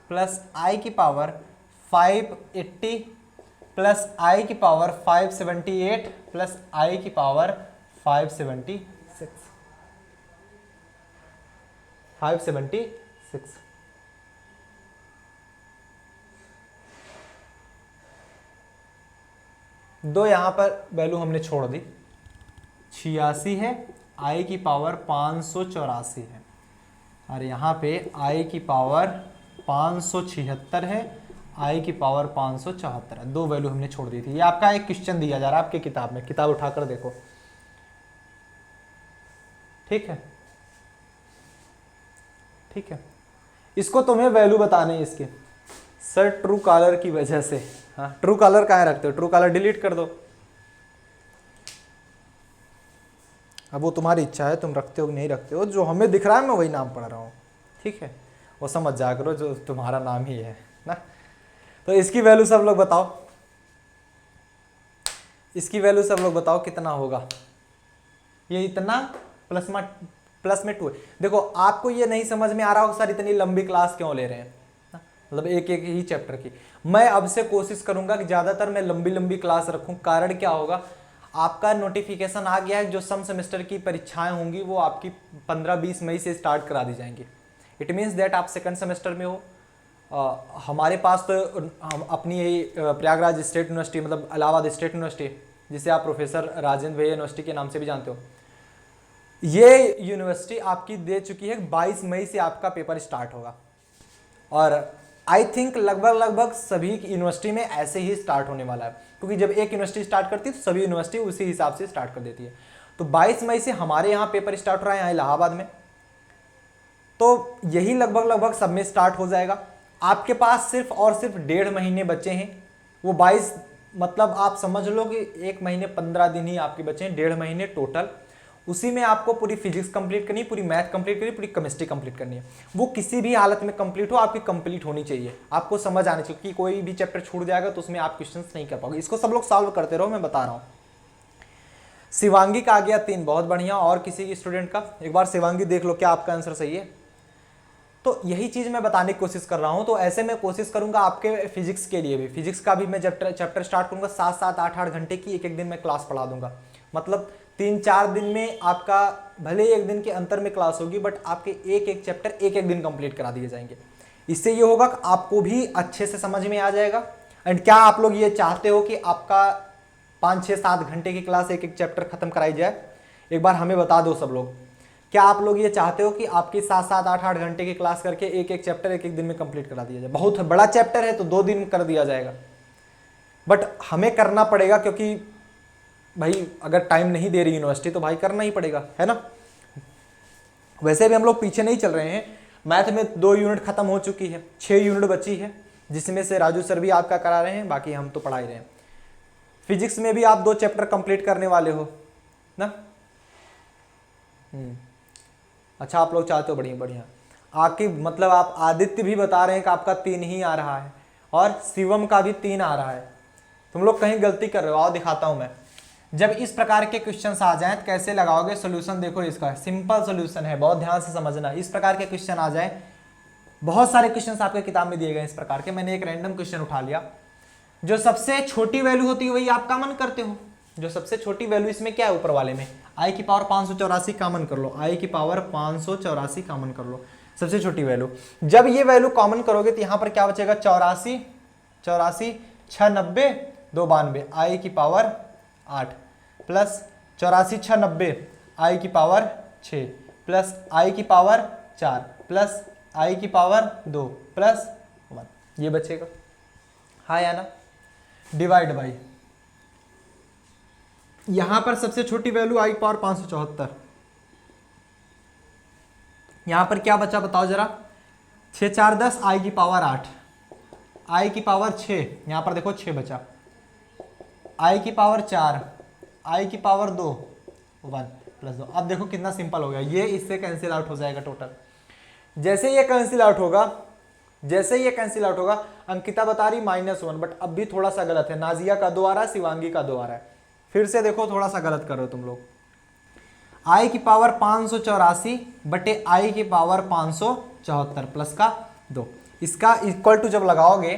प्लस आई की पावर 580 प्लस आई की पावर 578 प्लस आई की पावर 576 दो यहां पर वैल्यू हमने छोड़ दी, 86 है, आई की पावर 584 है, और यहाँ पे आई की पावर 576 है, आई की पावर 574 है। दो वैल्यू हमने छोड़ दी थी। ये आपका एक क्वेश्चन दिया जा रहा है आपके किताब में, किताब उठाकर देखो, ठीक है, ठीक है। इसको तुम्हें वैल्यू बताने इसके। सर ट्रू कॉलर की वजह से, हाँ ट्रू कॉलर कहाँ रखते हो, ट्रू कॉलर डिलीट कर दो। अब वो तुम्हारी इच्छा है, तुम रखते हो कि नहीं रखते हो, जो हमें दिख रहा है मैं वही नाम पढ़ रहा हूँ, ठीक है। वो समझ जा करो जो तुम्हारा नाम ही है ना। तो इसकी वैल्यू सब लोग बताओ, इसकी वैल्यू सब लोग बताओ कितना होगा। ये इतना प्लस में 2 है। देखो आपको ये नहीं समझ में आ रहा हो सर इतनी लंबी क्लास क्यों ले रहे हैं, मतलब एक एक ही चैप्टर की। मैं अब से कोशिश करूंगा कि ज़्यादातर मैं लंबी लंबी क्लास रखूं। कारण क्या होगा, आपका नोटिफिकेशन आ गया है, जो सम सेमेस्टर की परीक्षाएं होंगी वो आपकी 15-20 मई से स्टार्ट करा दी जाएंगी। इट मीन्स दैट आप सेकंड सेमेस्टर में हो। हमारे पास तो हम अपनी यही प्रयागराज स्टेट यूनिवर्सिटी, मतलब इलाहाबाद स्टेट यूनिवर्सिटी, जिसे आप प्रोफेसर राजेंद्र भैया यूनिवर्सिटी के नाम से भी जानते हो, ये यूनिवर्सिटी आपकी दे चुकी है 22 मई से आपका पेपर स्टार्ट होगा। और आई थिंक लगभग सभी यूनिवर्सिटी में ऐसे ही स्टार्ट होने वाला है, क्योंकि जब एक यूनिवर्सिटी स्टार्ट करती है तो सभी यूनिवर्सिटी उसी हिसाब से स्टार्ट कर देती है। तो 22 मई से हमारे यहाँ पेपर स्टार्ट हो रहा है, यहाँ इलाहाबाद में, तो यही लगभग सब में स्टार्ट हो जाएगा। आपके पास सिर्फ और सिर्फ 1.5 महीने बचे हैं। वो 22 मतलब आप समझ लो कि 1 महीने 15 दिन ही आपके बचे हैं, 1.5 महीने टोटल। उसी में आपको पूरी फिजिक्स कंप्लीट करनी है, पूरी मैथ कंप्लीट करनी है, पूरी केमिस्ट्री कंप्लीट करनी है। वो किसी भी हालत में कंप्लीट हो, आपकी कंप्लीट होनी चाहिए, आपको समझ आनी चाहिए कि कोई भी चैप्टर छूट जाएगा तो उसमें आप क्वेश्चंस नहीं कर पाओगे। इसको सब लोग सॉल्व करते रहो, मैं बता रहा हूँ। शिवांगी का आ गया 3, बहुत बढ़िया। और किसी की स्टूडेंट का एक बार शिवांगी देख लो क्या आपका आंसर सही है। तो यही चीज मैं बताने की कोशिश कर रहा हूं। तो ऐसे मैं कोशिश करूंगा आपके फिजिक्स के लिए भी, फिजिक्स का भी मैं चैप्टर स्टार्ट करूंगा, 7-7 8-8 घंटे की एक दिन में क्लास पढ़ा दूंगा। मतलब 3-4 दिन में आपका, भले एक दिन के अंतर में क्लास होगी, बट आपके एक एक चैप्टर एक दिन कंप्लीट करा दिए जाएंगे। इससे ये होगा कि आपको भी अच्छे से समझ में आ जाएगा। एंड क्या आप लोग ये चाहते हो कि आपका 5-6-7 घंटे की क्लास एक चैप्टर खत्म कराई जाए? एक बार हमें बता दो सब लोग, क्या आप लोग ये चाहते हो कि आपकी 7-7 8-8 घंटे की क्लास करके एक चैप्टर एक दिन में कंप्लीट करा दिया जाए? बहुत बड़ा चैप्टर है तो 2 दिन कर दिया जाएगा, बट हमें करना पड़ेगा, क्योंकि भाई अगर टाइम नहीं दे रही यूनिवर्सिटी तो भाई करना ही पड़ेगा, है ना। वैसे भी हम लोग पीछे नहीं चल रहे हैं। मैथ में 2 यूनिट खत्म हो चुकी है, 6 यूनिट बची है, जिसमें से राजू सर भी आपका करा रहे हैं, बाकी हम तो पढ़ा ही रहे हैं। फिजिक्स में भी आप 2 चैप्टर कंप्लीट करने वाले हो ना। अच्छा, आप लोग चाहते हो, बढ़िया बढ़िया। आपकी मतलब आप आदित्य भी बता रहे हैं कि आपका 3 ही आ रहा है, और शिवम का भी 3 आ रहा है। तुम लोग कहीं गलती कर रहे हो, आओ दिखाता हूं मैं। जब इस प्रकार के क्वेश्चंस आ जाएं तो कैसे लगाओगे सॉल्यूशन? देखो, इसका सिंपल सॉल्यूशन है, बहुत ध्यान से समझना। इस प्रकार के क्वेश्चन आ जाए, बहुत सारे क्वेश्चंस आपके किताब में दिए गए इस प्रकार के। मैंने एक रैंडम क्वेश्चन उठा लिया। जो सबसे छोटी वैल्यू होती है वही आप कॉमन करते हो। जो सबसे छोटी वैल्यू इसमें क्या है, ऊपर वाले में आई की पावर 584 कॉमन कर लो, आई की पावर 584 कॉमन कर लो, सबसे छोटी वैल्यू। जब ये वैल्यू कॉमन करोगे तो यहां पर क्या बचेगा, 84 6 90 2 92, आई की पावर 8 प्लस 84 6 90 आई की पावर 6 प्लस आई की पावर 4 प्लस आई की पावर 2 प्लस 1, ये बचेगा। हाँ या ना? डिवाइड बाई, यहां पर सबसे छोटी वैल्यू आई की पावर 574, यहां पर क्या बचा बताओ जरा, 6 4 10 आई की पावर 8, आई की पावर 6, यहां पर देखो 6 बचा, आई की पावर 4, आई की पावर 2 1 प्लस 2। अब देखो कितना सिंपल हो गया, ये इससे कैंसिल आउट हो जाएगा टोटल। जैसे ये कैंसिल आउट होगा, जैसे ये कैंसिल आउट होगा, अंकिता बता रही -1, बट अब भी थोड़ा सा गलत है। नाजिया का 2 आ रहा है, शिवांगी का 2 आ रहा है। फिर से देखो, थोड़ा सा गलत कर रहे हो तुम लोग। आई की पावर 584 बटे आई की पावर 574 प्लस का 2, इसका इक्वल टू जब लगाओगे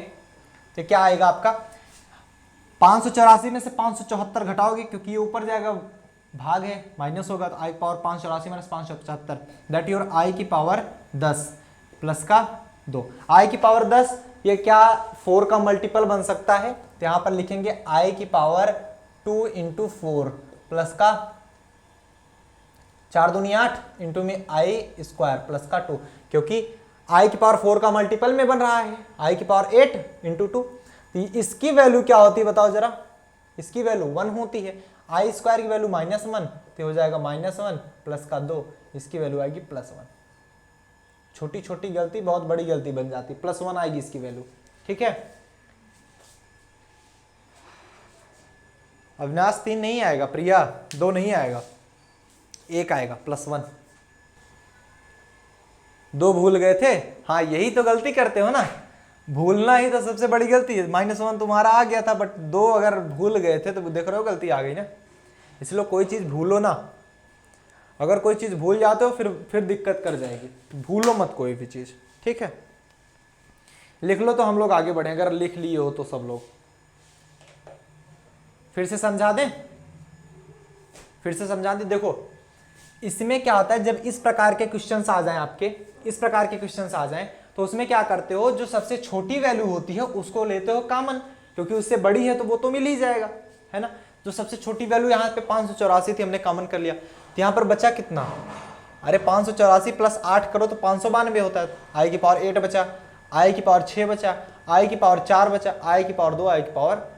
तो क्या आएगा आपका, 584 में से 574 घटाओगे, क्योंकि ये ऊपर जाएगा, भाग है, माइनस होगा, तो आई की पावर 584 माइनस 575, दैट योर आई की पावर 10 प्लस का 2। आई की पावर 10 ये क्या 4 का मल्टीपल बन सकता है, तो यहां पर लिखेंगे आई की पावर 2 इंटू 4 प्लस का 4 दूनी 8 इंटू में आई स्क्वायर प्लस का 2, क्योंकि आई की पावर 4 का मल्टीपल में बन रहा है, आई की पावर 8 इंटू 2। तो इसकी वैल्यू क्या होती है बताओ जरा, इसकी वैल्यू 1 होती है। आई स्क्वायर की वैल्यू -1 तो हो जाएगा -1 प्लस का 2, इसकी वैल्यू आएगी +1। छोटी छोटी गलती बहुत बड़ी गलती बन जाती, +1 आएगी इसकी वैल्यू, ठीक है। अविनाश 3 नहीं आएगा, प्रिया 2 नहीं आएगा, 1 आएगा, +1। 2 भूल गए थे, हाँ यही तो गलती करते हो ना, भूलना ही तो सबसे बड़ी गलती है। -1 तुम्हारा आ गया था, बट 2 अगर भूल गए थे तो देख रहे हो गलती आ गई ना। इसलिए कोई चीज भूलो ना, अगर कोई चीज भूल जाते हो फिर दिक्कत कर जाएगी, भूलो मत कोई भी चीज, ठीक है। लिख लो तो हम लोग आगे बढ़े, अगर लिख लिए हो तो सब लोग। फिर से समझा दें, फिर से समझा दें। देखो इसमें क्या होता है, जब इस प्रकार के क्वेश्चंस आ जाएं आपके, इस प्रकार के क्वेश्चंस आ जाएं, तो उसमें क्या करते हो, जो सबसे छोटी वैल्यू होती है उसको लेते हो कॉमन, क्योंकि उससे बड़ी है तो वो तो मिल ही जाएगा, है ना। जो सबसे छोटी वैल्यू यहाँ पे 584 थी, हमने कॉमन कर लिया, तो यहाँ पर बचा कितना, अरे 584 प्लस 8 करो तो 592 होता है। आई की पावर 8 बचा, आई की पावर 6 बचा, आई की पावर 4 बचा, आई की पावर 2, आई की पावर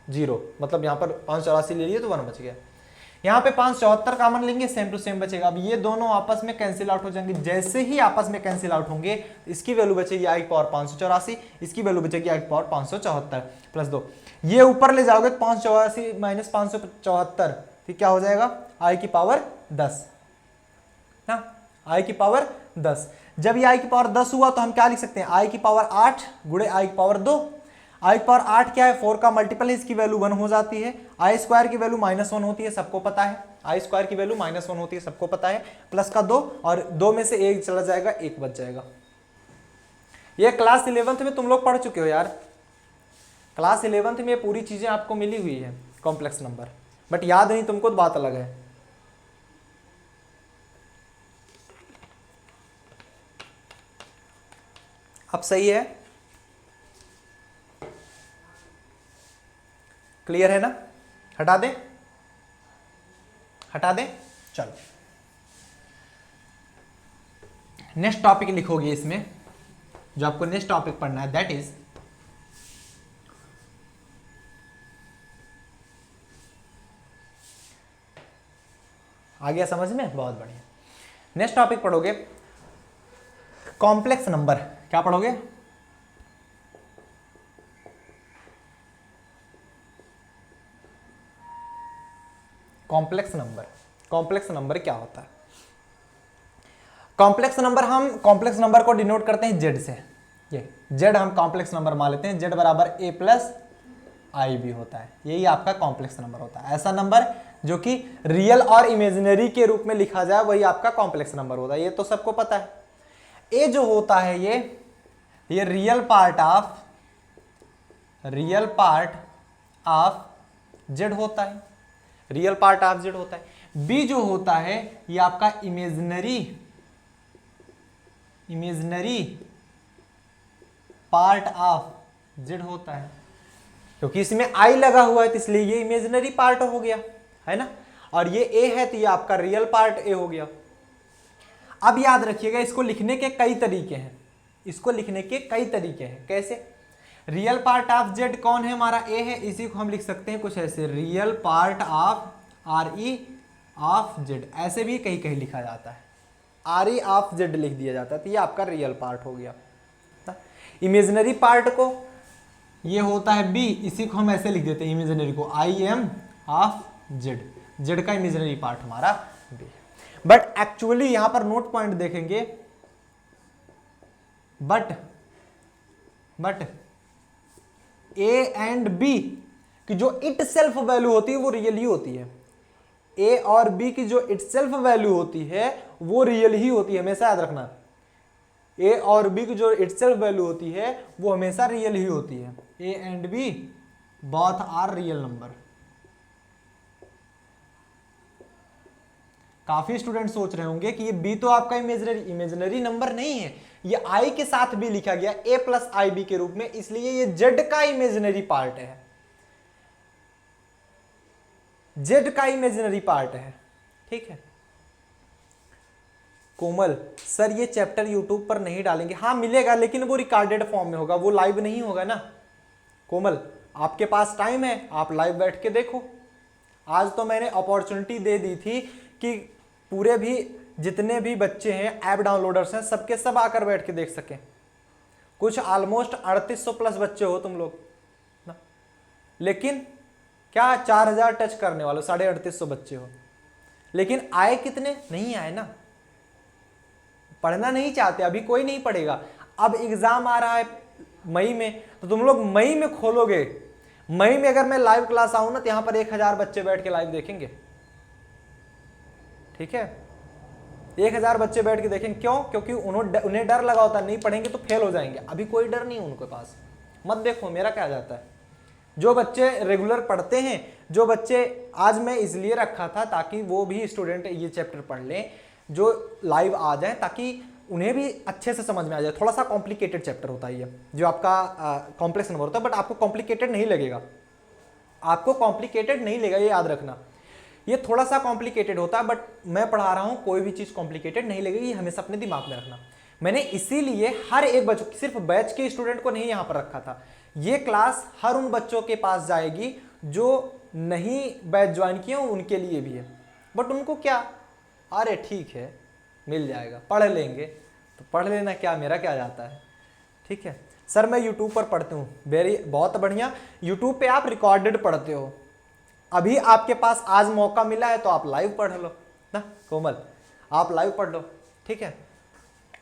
0, मतलब यहाँ पर 584 ले लिए तो 1 बच गया। यहाँ पे 574 कॉमन लेंगे, सेम टू सेम बचेगा। अब ये दोनों आपस में कैंसिल आउट हो जाएंगे। जैसे ही आपस में कैंसिल आउट होंगे इसकी वैल्यू बचेगी आई की पावर 584, इसकी वैल्यू बचेगी आई की पावर 574 प्लस 2। ये ऊपर ले जाओगे 584 माइनस 574, फिर क्या हो जाएगा आई की पावर 10 ना, आई की पावर 10। जब ये आई की पावर 10 हुआ तो हम क्या लिख सकते हैं, आई की पावर 8 गुणे आई की पावर 2। आई की पावर 8 क्या है, 4 का मल्टीपल है, इसकी वैल्यू 1 हो जाती है। आई स्क्वायर की वैल्यू -1 होती है, सबको पता है। आई स्क्वायर की वैल्यू -1 होती है, सबको पता है। प्लस का 2 और 2 में से 1 चला जाएगा, 1 बच जाएगा। ये क्लास 11th में तुम लोग पढ़ चुके हो यार, क्लास 11th में ये पूरी चीजें आपको मिली हुई है, कॉम्प्लेक्स नंबर, बट याद नहीं तुमको तो बात अलग है। अब सही है, क्लियर है ना, हटा दें, हटा दें, चलो नेक्स्ट टॉपिक लिखोगे इसमें, जो आपको नेक्स्ट टॉपिक पढ़ना है, दैट इज आ गया समझ में, बहुत बढ़िया। नेक्स्ट टॉपिक पढ़ोगे कॉम्प्लेक्स नंबर। क्या पढ़ोगे, कॉम्प्लेक्स नंबर। कॉम्प्लेक्स नंबर क्या होता है, कॉम्प्लेक्स नंबर, हम कॉम्प्लेक्स नंबर को डिनोट करते हैं जेड से। ये जेड हम कॉम्प्लेक्स नंबर मान लेते हैं, जेड बराबर ए प्लस आई बी होता है, यही आपका कॉम्प्लेक्स नंबर होता है। ऐसा नंबर जो कि रियल और इमेजिनरी के रूप में लिखा जाए वही आपका कॉम्प्लेक्स नंबर होता है, ये तो सबको पता है। ए जो होता है ये रियल पार्ट ऑफ जेड होता है, रियल पार्ट ऑफ जेड होता है। बी जो होता है ये आपका इमेजिनरी पार्ट ऑफ जेड होता है, क्योंकि इसमें आई लगा हुआ है तो इसलिए ये इमेजिनरी पार्ट हो गया, है ना। और ये ए है तो ये आपका रियल पार्ट ए हो गया। अब याद रखिएगा, इसको लिखने के कई तरीके हैं, इसको लिखने के कई तरीके हैं। कैसे, रियल पार्ट ऑफ जेड कौन है, हमारा ए है, इसी को हम लिख सकते हैं कुछ ऐसे, real part of R E of Z, ऐसे भी कहीं कहीं लिखा जाता है, आर ई ऑफ जेड लिख दिया जाता है, तो ये आपका रियल पार्ट हो गया। इमेजिनरी पार्ट को ये होता है बी, इसी को हम ऐसे लिख देते हैं इमेजिनरी को, I am of Z, Z का इमेजिनरी पार्ट हमारा बी। बट एक्चुअली यहां पर नोट पॉइंट देखेंगे, बट ए एंड बी की जो इट सेल्फ वैल्यू होती है वो रियल ही होती है। ए और बी की जो इट सेल्फ वैल्यू होती है वो रियल ही होती है, हमेशा याद रखना। ए और बी की जो इट सेल्फ वैल्यू होती है वो हमेशा रियल ही होती है। A and b both are real number. काफी स्टूडेंट सोच रहे होंगे कि ये बी तो आपका इमेजिनरी नंबर नहीं है, ये आई के साथ भी लिखा गया ए प्लस आई बी के रूप में, इसलिए ये जेड का इमेजिनरी पार्ट है, जेड का इमेजिनरी पार्ट है, ठीक है। कोमल सर ये चैप्टर यूट्यूब पर नहीं डालेंगे, हाँ मिलेगा लेकिन वो रिकॉर्डेड फॉर्म में होगा, वो लाइव नहीं होगा ना। कोमल आपके पास टाइम है, आप लाइव बैठ के देखो। आज तो मैंने अपॉर्चुनिटी दे दी थी कि पूरे भी जितने भी बच्चे हैं ऐप डाउनलोडर्स हैं सबके सब आकर बैठ के देख सकें। कुछ ऑलमोस्ट 3800 प्लस बच्चे हो तुम लोग ना, लेकिन क्या 4000 टच करने वाले, 3850 बच्चे हो, लेकिन आए कितने, नहीं आए ना, पढ़ना नहीं चाहते, अभी कोई नहीं पढ़ेगा। अब एग्जाम आ रहा है मई में, तो तुम लोग मई में खोलोगे, मई में अगर मैं लाइव क्लास आऊं ना तो यहां पर 1000 बच्चे बैठ के लाइव देखेंगे, ठीक है। 1000 बच्चे बैठ के देखेंगे, क्यों, क्योंकि उन्हें डर लगा होता है नहीं पढ़ेंगे तो फेल हो जाएंगे। अभी कोई डर नहीं उनके पास, मत देखो मेरा क्या जाता है। जो बच्चे रेगुलर पढ़ते हैं, जो बच्चे आज मैं इसलिए रखा था ताकि वो भी स्टूडेंट ये चैप्टर पढ़ लें जो लाइव आ जाए, ताकि उन्हें भी अच्छे से समझ में आ जाए। थोड़ा सा कॉम्प्लिकेटेड चैप्टर होता है ये, जो आपका कॉम्प्लेक्स नंबर होता है, बट आपको कॉम्प्लिकेटेड नहीं लगेगा, आपको कॉम्प्लिकेटेड नहीं लगेगा, ये याद रखना। ये थोड़ा सा कॉम्प्लिकेटेड होता है, बट मैं पढ़ा रहा हूं, कोई भी चीज कॉम्प्लिकेटेड नहीं लगेगी, हमेशा अपने दिमाग में रखना। मैंने इसीलिए हर एक बच्चों, सिर्फ बैच के स्टूडेंट को नहीं यहां पर रखा था, ये क्लास हर उन बच्चों के पास जाएगी जो नहीं बैच ज्वाइन किए उनके लिए भी है। बट उनको क्या, अरे ठीक है मिल जाएगा, पढ़ लेंगे, तो पढ़ लेना, क्या मेरा क्या जाता है। ठीक है सर, मैं यूट्यूब पर पढ़ती हूँ, बहुत बढ़िया। यूट्यूब पे आप रिकॉर्डेड पढ़ते हो, अभी आपके पास आज मौका मिला है तो आप लाइव पढ़ लो ना कोमल, आप लाइव पढ़ लो। ठीक है,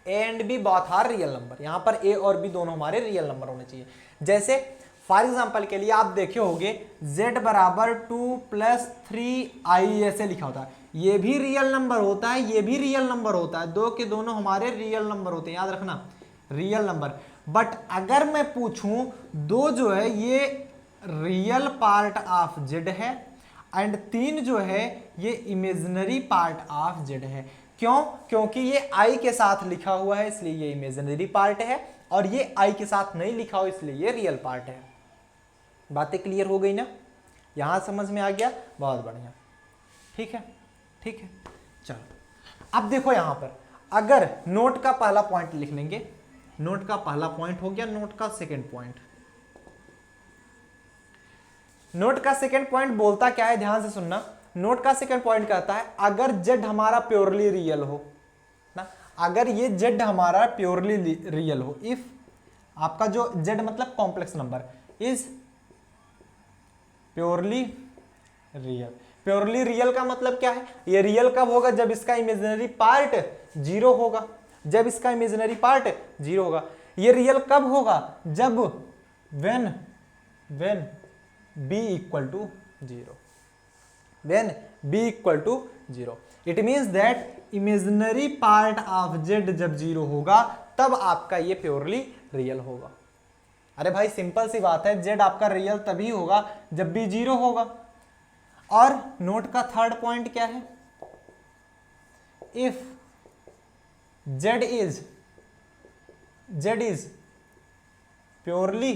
a and b both are real number, यहां पर ए और बी दोनों हमारे रियल नंबर होने चाहिए। जैसे फॉर एग्जांपल के लिए आप देखे होंगे z बराबर 2 + 3i ऐसे लिखा होता है, ये भी रियल नंबर होता है, ये भी रियल नंबर होता है, दो के दोनों हमारे रियल नंबर होते हैं, याद रखना रियल नंबर। बट अगर मैं पूछूं दो जो है ये रियल पार्ट ऑफ z है एंड 3 जो है ये इमेजिनरी पार्ट ऑफ z है। क्यों? क्योंकि ये i के साथ लिखा हुआ है इसलिए ये इमेजिनरी पार्ट है, और ये i के साथ नहीं लिखा हो इसलिए ये रियल पार्ट है। बातें क्लियर हो गई ना, यहां समझ में आ गया, बहुत बढ़िया। ठीक है, ठीक है, चलो अब देखो यहां पर अगर नोट का पहला पॉइंट लिख लेंगे, नोट का पहला पॉइंट हो गया, नोट का सेकंड पॉइंट। नोट का सेकंड पॉइंट बोलता क्या है, ध्यान से सुनना। नोट का सेकंड पॉइंट कहता है अगर z हमारा प्योरली रियल हो ना, अगर ये z हमारा प्योरली रियल हो, इफ आपका जो z मतलब complex number is purely real. Purely real का मतलब क्या है, ये रियल कब होगा, जब इसका इमेजिनरी पार्ट 0 होगा, जब इसका इमेजिनरी पार्ट 0 होगा। ये रियल कब होगा, जब when b equal to 0, when b equal to 0, it means that imaginary part of z जब 0 होगा तब आपका ये प्योरली रियल होगा। अरे भाई सिंपल सी बात है, z आपका रियल तभी होगा जब b 0 होगा। और नोट का थर्ड पॉइंट क्या है, if z is purely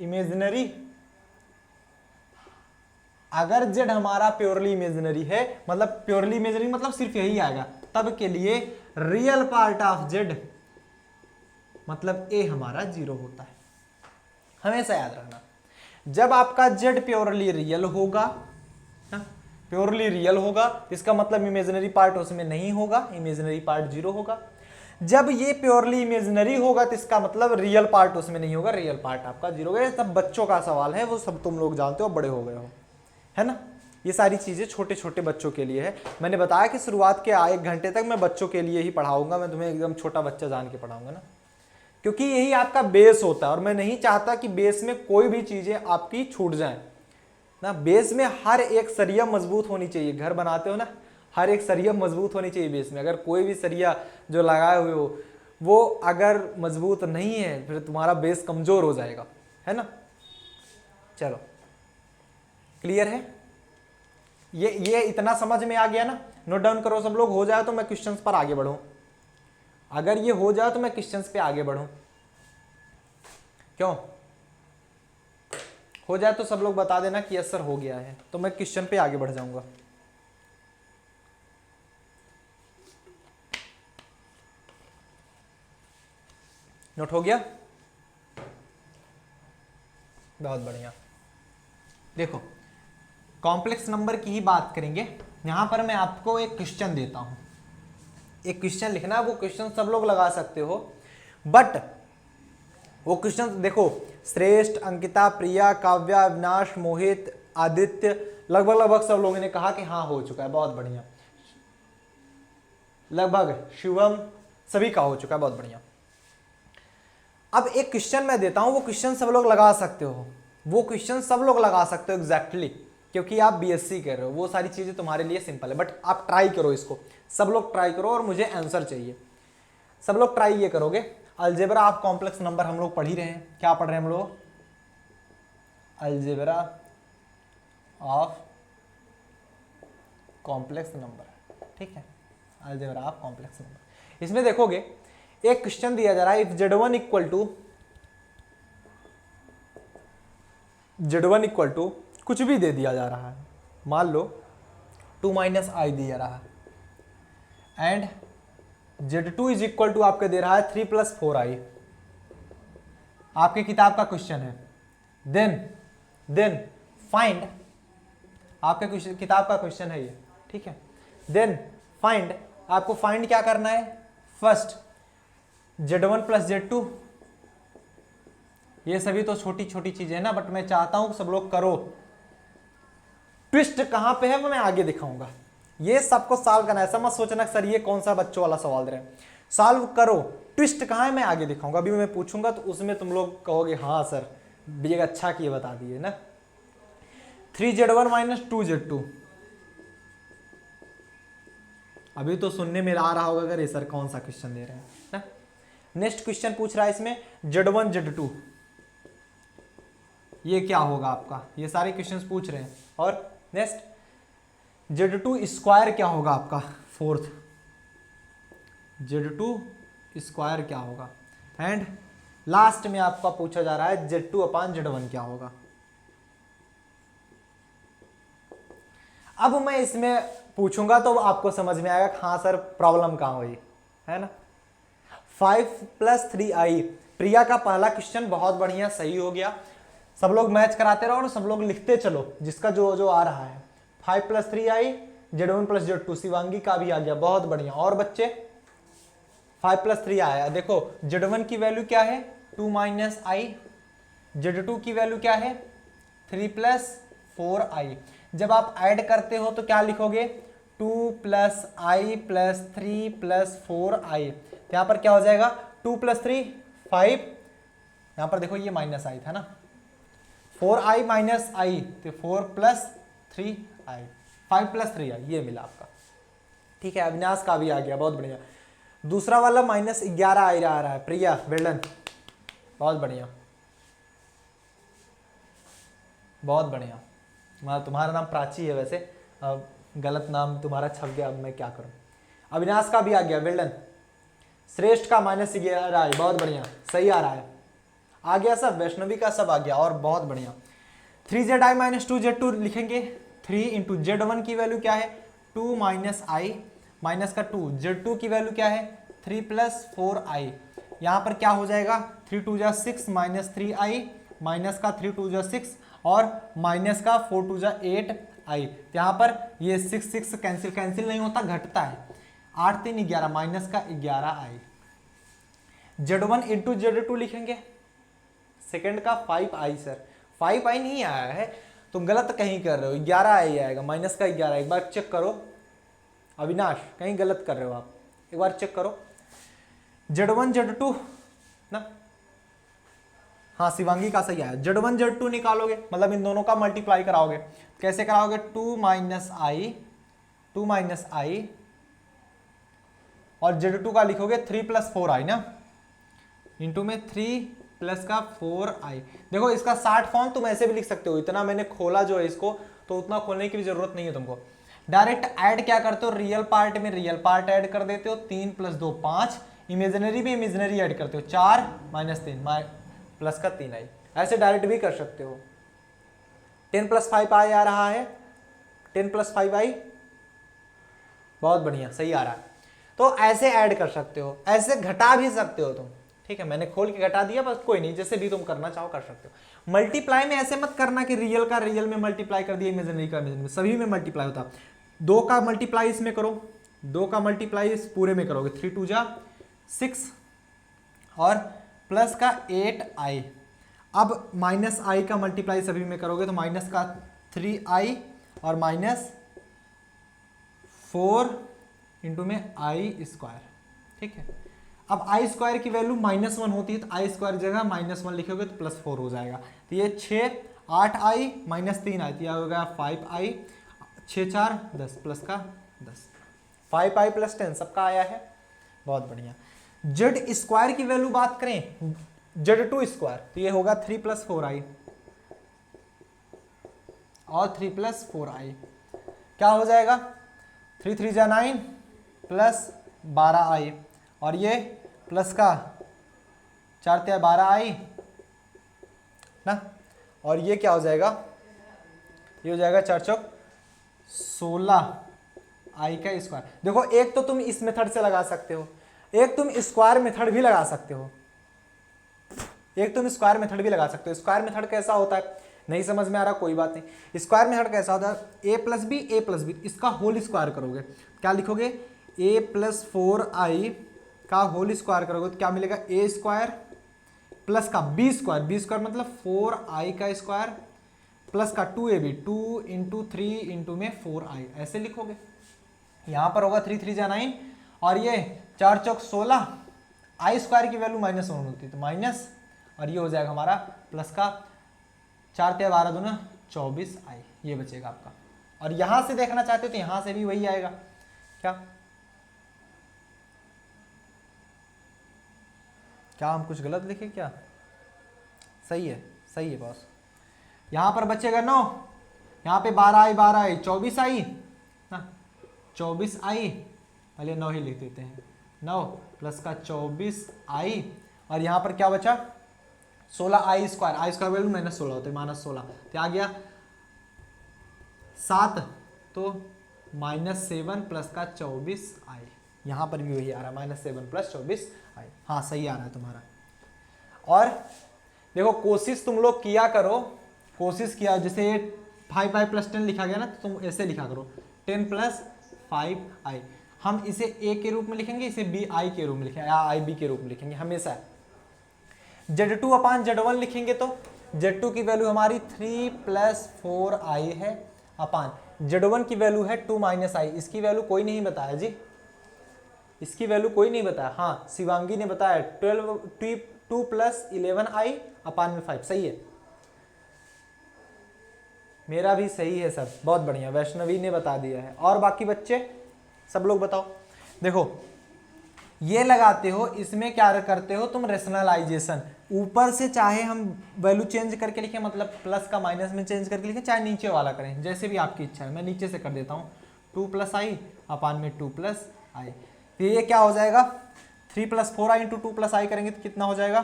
imaginary, अगर z हमारा प्योरली इमेजिनरी है, मतलब प्योरली इमेजिनरी मतलब सिर्फ यही आएगा, तब के लिए रियल पार्ट ऑफ z मतलब a हमारा 0 होता है। हमेशा याद रखना, जब आपका z प्योरली रियल होगा ना, प्योरली रियल होगा इसका मतलब इमेजिनरी पार्ट उसमें नहीं होगा, इमेजिनरी पार्ट 0 होगा। जब ये प्योरली इमेजिनरी होगा तो इसका मतलब रियल पार्ट उसमें नहीं होगा, रियल पार्ट आपका 0 होगा। ये सब बच्चों का सवाल है, वो सब तुम लोग जानते हो, बड़े हो गए हो, है ना। ये सारी चीजें छोटे छोटे बच्चों के लिए है। मैंने बताया कि शुरुआत के 1 घंटे तक मैं बच्चों के लिए ही पढ़ाऊंगा, मैं तुम्हें एकदम छोटा बच्चा जान के पढ़ाऊंगा ना, क्योंकि यही आपका बेस होता है। और मैं नहीं चाहता कि बेस में कोई भी चीजें आपकी छूट जाएं ना। बेस में हर एक सरिया मजबूत होनी चाहिए, घर बनाते हो ना, हर एक सरिया मजबूत होनी चाहिए बेस में। अगर कोई भी सरिया जो लगाए हुए हो वो अगर मजबूत नहीं है फिर तुम्हारा बेस कमजोर हो जाएगा, है ना। चलो क्लियर है, ये इतना समझ में आ गया ना। नोट डाउन करो सब लोग, हो जाए तो मैं क्वेश्चंस पर आगे बढ़ूं। अगर ये हो जाए तो मैं क्वेश्चंस पे आगे बढ़ूं, क्यों हो जाए तो सब लोग बता देना कि यस सर हो गया है, तो मैं क्वेश्चन पे आगे बढ़ जाऊंगा। नोट हो गया, बहुत बढ़िया। देखो कॉम्प्लेक्स नंबर की ही बात करेंगे। यहां पर मैं आपको एक क्वेश्चन देता हूं, एक क्वेश्चन लिखना है। वो क्वेश्चन सब लोग लगा सकते हो, बट वो क्वेश्चन देखो, श्रेष्ठ, अंकिता, प्रिया, काव्या, अविनाश, मोहित, आदित्य, लगभग सब लोगों ने कहा कि हाँ हो चुका है, बहुत बढ़िया। लगभग शिवम सभी का हो चुका है, बहुत बढ़िया। अब एक क्वेश्चन मैं देता हूं, वो क्वेश्चन सब लोग लगा सकते हो, वो क्वेश्चन सब लोग लगा सकते हो एग्जैक्टली, क्योंकि आप बीएससी कर रहे हो। वो सारी चीजें तुम्हारे लिए सिंपल है, बट आप ट्राई करो इसको, सब लोग ट्राई करो और मुझे आंसर चाहिए। सब लोग ट्राई ये करोगे, अलजेब्रा ऑफ कॉम्प्लेक्स नंबर हम लोग पढ़ ही रहे हैं। क्या पढ़ रहे हैं हम लोग, अलजेब्रा ऑफ कॉम्प्लेक्स नंबर, ठीक है, अलजेब्रा ऑफ कॉम्प्लेक्स नंबर। इसमें देखोगे एक क्वेश्चन दिया जा रहा है, इफ z1 इक्वल टू कुछ भी दे दिया जा रहा है, मान लो 2 - i दिया रहा है, and z2 is equal to आपके दे रहा है 3 + 4i, आपकी किताब का क्वेश्चन है। देन फाइंड, आपके किताब का क्वेश्चन है ये, ठीक है। देन फाइंड, आपको फाइंड क्या करना है, फर्स्ट z1 प्लस z2, ये सभी तो छोटी छोटी चीजें हैं ना, बट मैं चाहता हूं सब लोग करो। ट्विस्ट कहां पे है वो मैं आगे दिखाऊंगा, ये सबको सॉल्व करना है। ऐसा मत सोचना सर ये कौन सा बच्चों वाला सवाल दे रहे हैं, सॉल्व करो। ट्विस्ट कहां है मैं आगे दिखाऊंगा, अभी मैं पूछूंगा तो उसमें तुम लोग कहोगे हाँ सर ये अच्छा किए बता दिए ना। 3z1 माइनस 2z2, अभी तो सुनने में आ रहा होगा अगर ये सर कौन सा क्वेश्चन दे रहे हैं ना। नेक्स्ट क्वेश्चन पूछ रहा है इसमें z1 z2, ये क्या होगा आपका, ये सारे क्वेश्चंस पूछ रहे हैं। और नेक्स्ट z2 स्क्वायर क्या होगा आपका, फोर्थ z2 स्क्वायर क्या होगा। एंड लास्ट में आपका पूछा जा रहा है z2 अपान z1 क्या होगा। अब मैं इसमें पूछूंगा तो आपको समझ में आएगा हाँ सर प्रॉब्लम कहां हुई है ना। 5 + 3i, प्रिया का पहला क्वेश्चन बहुत बढ़िया सही हो गया। सब लोग मैच कराते रहो और सब लोग लिखते चलो जिसका जो जो आ रहा है। 5 + 3i z1 + z2, शिवांगी का भी आ गया, बहुत बढ़िया। और बच्चे 5 + 3 आया, देखो z1 की वैल्यू क्या है 2 - i, z2 की वैल्यू क्या है 3 + 4i। जब आप ऐड करते हो तो क्या लिखोगे 2 + i + 3 + 4i। यहां पर क्या हो जाएगा 2 + 3 5, यहां पर देखो ये -i था ना, 4i - i तो 4 + 3i, 5 + 3i, ये मिला आपका। ठीक है, अविनाश का भी आ गया, बहुत बढ़िया। दूसरा वाला -11 आ रहा है, प्रिया वेल्डन, बहुत बढ़िया बहुत बढ़िया। तुम्हारा नाम प्राची है वैसे, गलत नाम तुम्हारा छप गया, अब मैं क्या करूं। अविनाश का भी आ गया वेल्डन। श्रेष्ठ का -11 है, बहुत बढ़िया सही आ रहा है, आ गया सब। वैष्णवी का सब आ गया, और बहुत बढ़िया। 3zi - 2z2 लिखेंगे। 3 × z1 की वैल्यू क्या है 2 - i माइनस का 2, z2 की वैल्यू क्या है 3 + 4i। यहाँ पर क्या हो जाएगा 3 × 2 = 6 - 3i माइनस का 3 × 2 = 6 और माइनस का 4 × 2 = 8i। यहाँ पर ये 6 कैंसिल नहीं होता, घटता है। 8 × 3 = 11 माइनस का 11i। z1 × z2 लिखेंगे, सेकंड का 5i। सर 5i नहीं आया है, तुम गलत कहीं कर रहे हो, 11i आएगा, माइनस का 11। एक बार चेक करो अविनाश, कहीं गलत कर रहे हो आप, एक बार चेक करो। z1 z2 ना, हाँ शिवांगी का सही आया। z1 z2 निकालोगे मतलब इन दोनों का मल्टीप्लाई कराओगे, कैसे कराओगे 2 - i और z2 का लिखोगे 3 + 4i ना, इंटू में 3 + का 4i। देखो इसका 60 फॉर्म तुम ऐसे भी लिख सकते हो, इतना मैंने खोला जो है इसको, तो उतना खोलने की भी जरूरत नहीं है तुमको। डायरेक्ट ऐड क्या करते हो, रियल पार्ट में रियल पार्ट ऐड कर देते हो, 3 + 2 5, इमेजिनरी में इमेजिनरी ऐड करते हो, 4 - 3 प्लस का 3i। ऐसे डायरेक्ट भी कर सकते हो। 10 + 5i आ रहा है, 10 + 5i, बहुत बढ़िया सही आ रहा है। तो ऐसे ऐड कर सकते हो, ऐसे घटा भी सकते हो तुम। ठीक है, मैंने खोल के घटा दिया, बस कोई नहीं, जैसे भी तुम करना चाहो कर सकते हो। मल्टीप्लाई में ऐसे मत करना कि रियल का रियल में मल्टीप्लाई कर दिया, इमेजिनरी का इमेजिनरी में, सभी में मल्टीप्लाई होता। 2 का मल्टीप्लाई इसमें करो, 2 का मल्टीप्लाई इस पूरे में करोगे, 3 × 2 = 6 और प्लस का 8i। अब -i का मल्टीप्लाई सभी में करोगे तो माइनस का 3i और -4 इंटू में i²। ठीक है, अब i² की वैल्यू -1 होती है तो i² जगह -1 लिखोगे तो +4 हो जाएगा। तो ये 6 8i - 3i, तो यह हो गया 5i, 6 4 10 प्लस का 10, 5i + 10 सबका आया है, बहुत बढ़िया। z² की वैल्यू बात करें, z2² तो ये होगा 3 + 4i और 3 + 4i, क्या हो जाएगा 3 × 3 = 9 प्लस 12i और ये प्लस का 4 × 12i ना, और ये क्या हो जाएगा, ये हो जाएगा 4 × 4 = 16i²। देखो एक तो तुम इस मेथड से लगा सकते हो, एक तुम स्क्वायर मेथड भी लगा सकते हो, एक तुम स्क्वायर मेथड भी लगा सकते हो। स्क्वायर मेथड कैसा होता है, नहीं समझ में आ रहा कोई बात नहीं। स्क्वायर मेथड कैसा होता है, ए प्लस बी इसका होल स्क्वायर करोगे, क्या लिखोगे, ए प्लस 4i का होल स्क्वायर करोगे तो क्या मिलेगा, ए स्क्वायर प्लस का बी स्क्वायर मतलब 4i का स्क्वायर प्लस का 2ab 2 इंटू 3 इंटू में 4i ऐसे लिखोगे। यहां पर होगा 3 3 जा 9 और ये 4 चौक 16, आई स्क्वायर की वैल्यू -1 होती है तो माइनस, और ये हो जाएगा हमारा प्लस का 4 × 12 दूना 24i, ये बचेगा आपका। और यहां से देखना चाहते हो तो यहां से भी वही आएगा, क्या हम कुछ गलत लिखे क्या, सही है बॉस। यहां पर बचेगा 9, यहां पे 12i 24i ना, 24i, पहले 9 ही लिख देते हैं, 9 प्लस का 24i, और यहां पर क्या बचा 16i स्क्वायर, आई स्क्वायर वैल्यू -16 होते -16, तो आ गया 7 तो -7 प्लस का 24i, यहां पर भी वही आ रहा है -7 प्लस 24i, हाँ सही आ रहा है तुम्हारा। और देखो कोशिश तुम लोग किया करो, कोशिश किया, जैसे 5i + 10 लिखा गया ना तो तुम ऐसे लिखा करो 10 + 5i, हम इसे a के रूप में लिखेंगे, इसे bi के रूप में लिखेंगे या ib के रूप में लिखेंगे हमेशा। Z2/Z1 लिखेंगे तो Z2 की वैल्यू हमारी 3 + 4i है, अपान Z1 की वैल्यू है 2 - i, इसकी वैल्यू कोई नहीं बताया जी, इसकी वैल्यू कोई नहीं बताया, हाँ शिवांगी ने बताया 2 + 11i अपान में 5, सही है, मेरा भी सही है सब, बहुत बढ़िया, वैष्णवी ने बता दिया है। और बाकी बच्चे सब लोग बताओ, देखो ये लगाते हो, इसमें क्या करते हो तुम, रेशनलाइजेशन, ऊपर से चाहे हम वैल्यू चेंज करके लिखें, मतलब प्लस का माइनस में चेंज करके लिखें, चाहे नीचे वाला करें, जैसे भी आपकी इच्छा है। मैं नीचे से कर देता हूँ 2 + i अपान में 2 + i, तो ये क्या हो जाएगा 3 + 4i इंटू 2 + i करेंगे तो कितना हो जाएगा,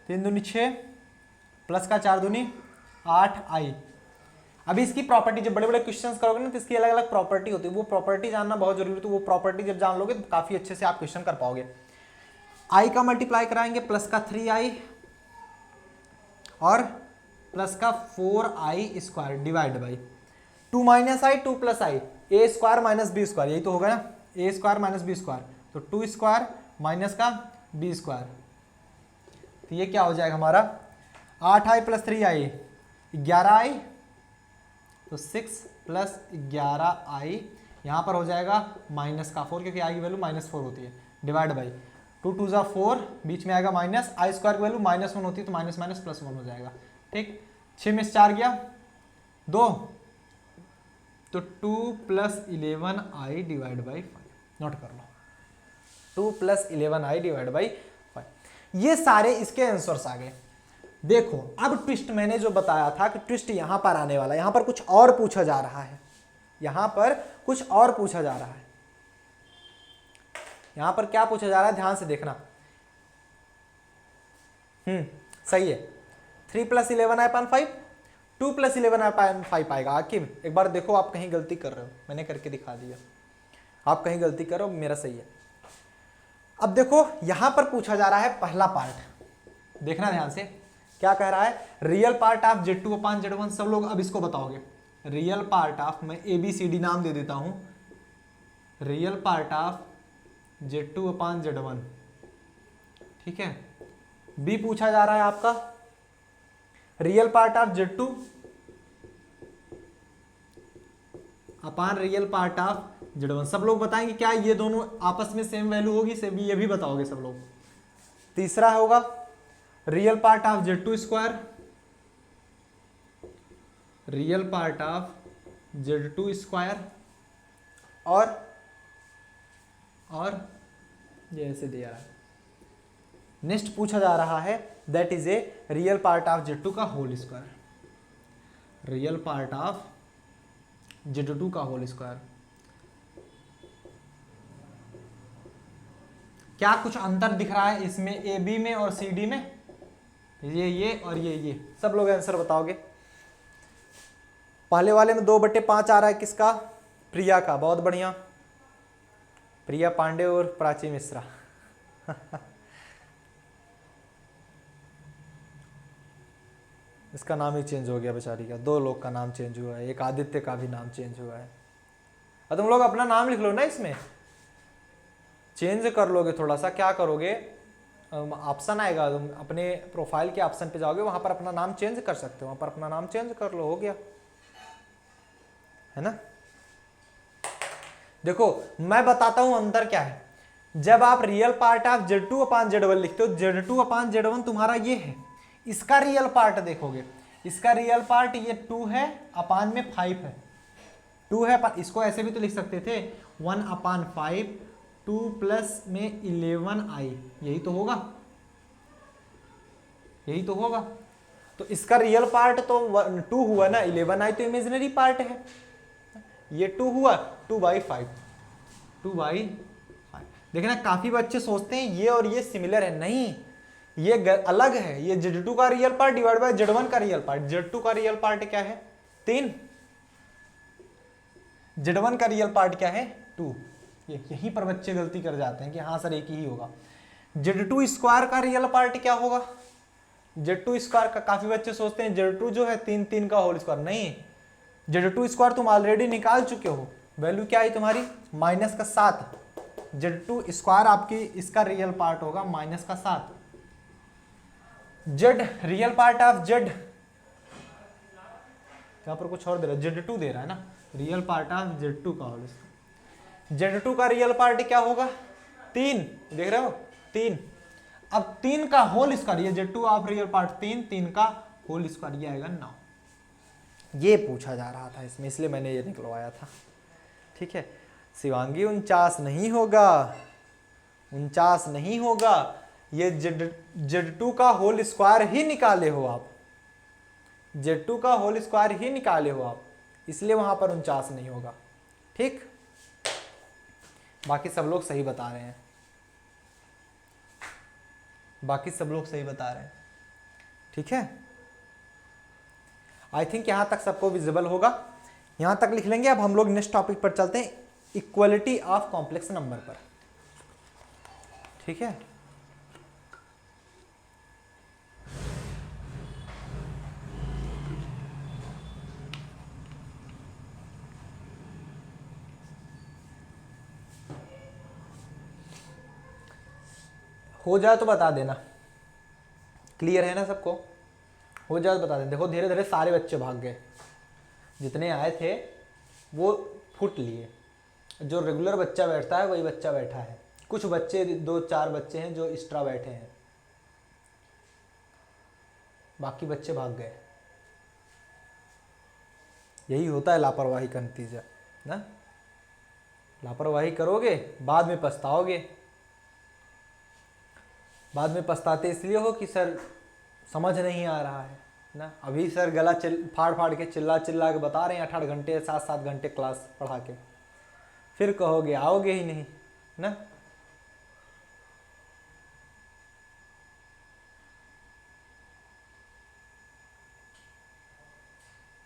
3 दूनी 6 प्लस का 4 दूनी 8i। अभी इसकी प्रॉपर्टी जब बड़े बड़े क्वेश्चंस करोगे ना तो इसकी अलग अलग प्रॉपर्टी होती है, वो प्रॉपर्टी जानना बहुत जरूरी है, तो वो प्रॉपर्टी जब जान लोगे तो काफी अच्छे से आप क्वेश्चन कर पाओगे। i का मल्टीप्लाई कराएंगे प्लस का 3i और प्लस का 4i square divide by 2 - i 2 + i, a square minus b square, यही तो होगा ना, a square minus b square, तो 2 स्क्वायर माइनस का b स्क्वायर, तो ये क्या हो जाएगा हमारा 8i + 3i 11i, तो 6 + 11i, यहां पर हो जाएगा -4 क्योंकि i की वैल्यू -4 होती है, डिवाइड बाई 2 2 = 4, बीच में आएगा माइनस, आई स्क्वायर की वैल्यू -1 होती है तो माइनस माइनस प्लस 1 हो जाएगा, ठीक। 6 में से 4 गया 2, तो 2 + 11i डिवाइड बाई 5, नोट कर लो 2 + 11i डिवाइड बाई 5, ये सारे इसके आंसर्स आ गए। देखो अब ट्विस्ट मैंने जो बताया था कि ट्विस्ट यहां पर आने वाला है, यहां पर कुछ और पूछा जा रहा है, यहां पर कुछ और पूछा जा रहा है, यहां पर क्या पूछा जा रहा है ध्यान से देखना। सही है, 3 + 11i अपान 5, 2 + 11i अपान 5 आएगा। आकिब एक बार देखो आप कहीं गलती कर रहे हो, मैंने करके दिखा दिया, आप कहीं गलती करो, मेरा सही है। अब देखो यहां पर पूछा जा रहा है पहला पार्ट, देखना ध्यान से क्या कह रहा है, रियल पार्ट ऑफ Z2/Z1, सब लोग अब इसको बताओगे, रियल पार्ट ऑफ, मैं ABCD नाम दे देता हूं, रियल पार्ट ऑफ Z2/Z1, ठीक है। बी पूछा जा रहा है आपका real part of Z2 upon real part of Z1, सब लोग बताएंगे क्या ये दोनों आपस में सेम वैल्यू होगी, से भी ये भी बताओगे सब लोग। तीसरा होगा real part of Z2 square, real part of Z2 square, और ये ऐसे दिया रहा है। नेक्स्ट पूछा जा रहा है that is a real part of Z2 का whole square, real part of Z2 का होल स्क्वायर। क्या कुछ अंतर दिख रहा है इसमें AB में और CD में, ये और ये सब लोग आंसर बताओगे। पहले वाले में 2/5 आ रहा है किसका, प्रिया का, बहुत बढ़िया, प्रिया पांडे और प्राची मिश्रा इसका नाम ही चेंज हो गया बेचारी का, 2 लोग का नाम चेंज हुआ है, एक आदित्य का भी नाम चेंज हुआ है। अब तुम लोग अपना नाम लिख लो ना, इसमें चेंज कर लोगे थोड़ा सा, क्या करोगे, ऑप्शन आएगा, तुम अपने प्रोफाइल के ऑप्शन पे जाओगे, वहां पर अपना नाम चेंज कर सकते हो, वहां पर अपना नाम चेंज कर लो, हो गया, है ना। देखो मैं बताता हूं अंतर क्या है। जब आप रियल पार्ट ऑफ Z2/Z1 लिखते हो, Z2/Z1 तुम्हारा ये है, इसका रियल पार्ट देखोगे, इसका रियल पार्ट ये 2 है, अपान में 5 है, 2 है, इसको ऐसे भी तो लिख सकते थे 1/5, 2 प्लस में 11i, यही तो होगा, यही तो होगा। तो इसका रियल पार्ट तो 2 हुआ ना, 11i तो इमेजिनरी पार्ट है, ये 2 हुआ, 2/5, 2/5। देखना काफी बच्चे सोचते हैं ये और ये सिमिलर है, नहीं, ये अलग है, ये Z2 का real part divide by Z1 का रियल पार्ट। Z2 का रियल पार्ट क्या है 3, Z1 का रियल पार्ट क्या है 2। यहीं पर बच्चे गलती कर जाते हैं कि हाँ सर एक ही होगा। Z2 स्क्वायर का रियल पार्ट क्या होगा, Z2 स्क्वायर का, काफी बच्चे सोचते हैं Z2 जो है 3 का होल स्क्वायर, नहीं, Z2 स्क्वायर तुम ऑलरेडी निकाल चुके हो, वैल्यू क्या है तुम्हारी -7, Z2 स्क्वायर आपकी इसका रियल पार्ट होगा -7। Z real part of Z, यहाँ पर कुछ और दे रहा है, Z2 दे रहा है ना, रियल पार्ट ऑफ Z2 का होल, Z2 का रियल पार्ट क्या होगा 3, देख रहे हो 3। अब 3 का होल स्क्वायर, ये Z2 ऑफ रियल पार्ट 3 का होल स्क्वायर ये आएगा 9। ये पूछा जा रहा था इसमें, इसलिए मैंने ये निकलवाया था, ठीक है। शिवांगी 49 नहीं होगा, 49 नहीं होगा, ये Z2 का होल स्क्वायर ही निकाले हो आप, Z2 का होल स्क्वायर ही निकाले हो आप, इसलिए वहां पर 49 नहीं होगा, ठीक। बाकी सब लोग सही बता रहे हैं, बाकी सब लोग सही बता रहे हैं, ठीक है। आई थिंक यहां तक सबको विजिबल होगा, यहां तक लिख लेंगे। अब हम लोग नेक्स्ट टॉपिक पर चलते हैं, इक्वलिटी ऑफ कॉम्प्लेक्स नंबर पर, ठीक है। हो जाए तो बता देना, क्लियर है ना सबको, हो जाए तो बता देना। देखो धीरे धीरे सारे बच्चे भाग गए, जितने आए थे वो फुट लिए, जो रेगुलर बच्चा बैठता है वही बच्चा बैठा है, कुछ बच्चे 2-4 बच्चे हैं जो एक्स्ट्रा बैठे हैं, बाकी बच्चे भाग गए। यही होता है लापरवाही का नतीजा ना, लापरवाही करोगे बाद में पछताओगे। बाद में पछताते इसलिए हो कि सर समझ नहीं आ रहा है ना, अभी सर गला फाड़ फाड़ के चिल्ला चिल्ला के बता रहे हैं 8-8 घंटे 7-7 घंटे क्लास पढ़ा के, फिर कहोगे आओगे ही नहीं ना।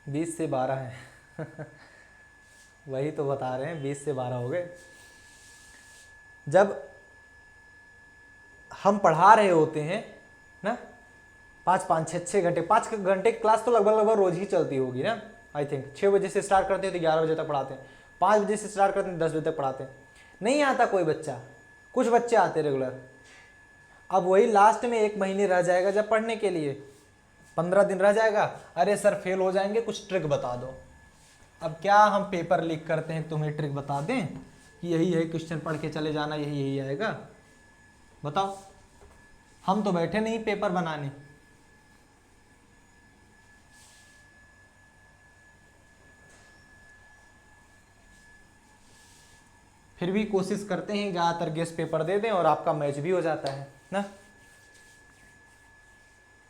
बीस से 12 है वही तो बता रहे हैं, 20 से 12 हो गए। जब हम पढ़ा रहे होते हैं ना 5-5, 6-6 घंटे, 5 घंटे की क्लास तो लगभग रोज ही चलती होगी ना। आई थिंक 6 बजे से स्टार्ट करते हैं तो 11 बजे तक पढ़ाते हैं, 5 बजे से स्टार्ट करते हैं 10 बजे तक पढ़ाते हैं। नहीं आता कोई बच्चा, कुछ बच्चे आते रेगुलर। अब वही लास्ट में 1 महीने रह जाएगा जब पढ़ने के लिए, 15 दिन रह जाएगा, अरे सर फेल हो जाएंगे, कुछ ट्रिक बता दो। अब क्या हम पेपर लीक करते हैं तुम्हें ट्रिक बता दें कि यही है क्वेश्चन पढ़ के चले जाना, यही यही आएगा, बताओ। हम तो बैठे नहीं पेपर बनाने। फिर भी कोशिश करते हैं ज़्यादातर गेस्ट पेपर दे दें और आपका मैच भी हो जाता है ना।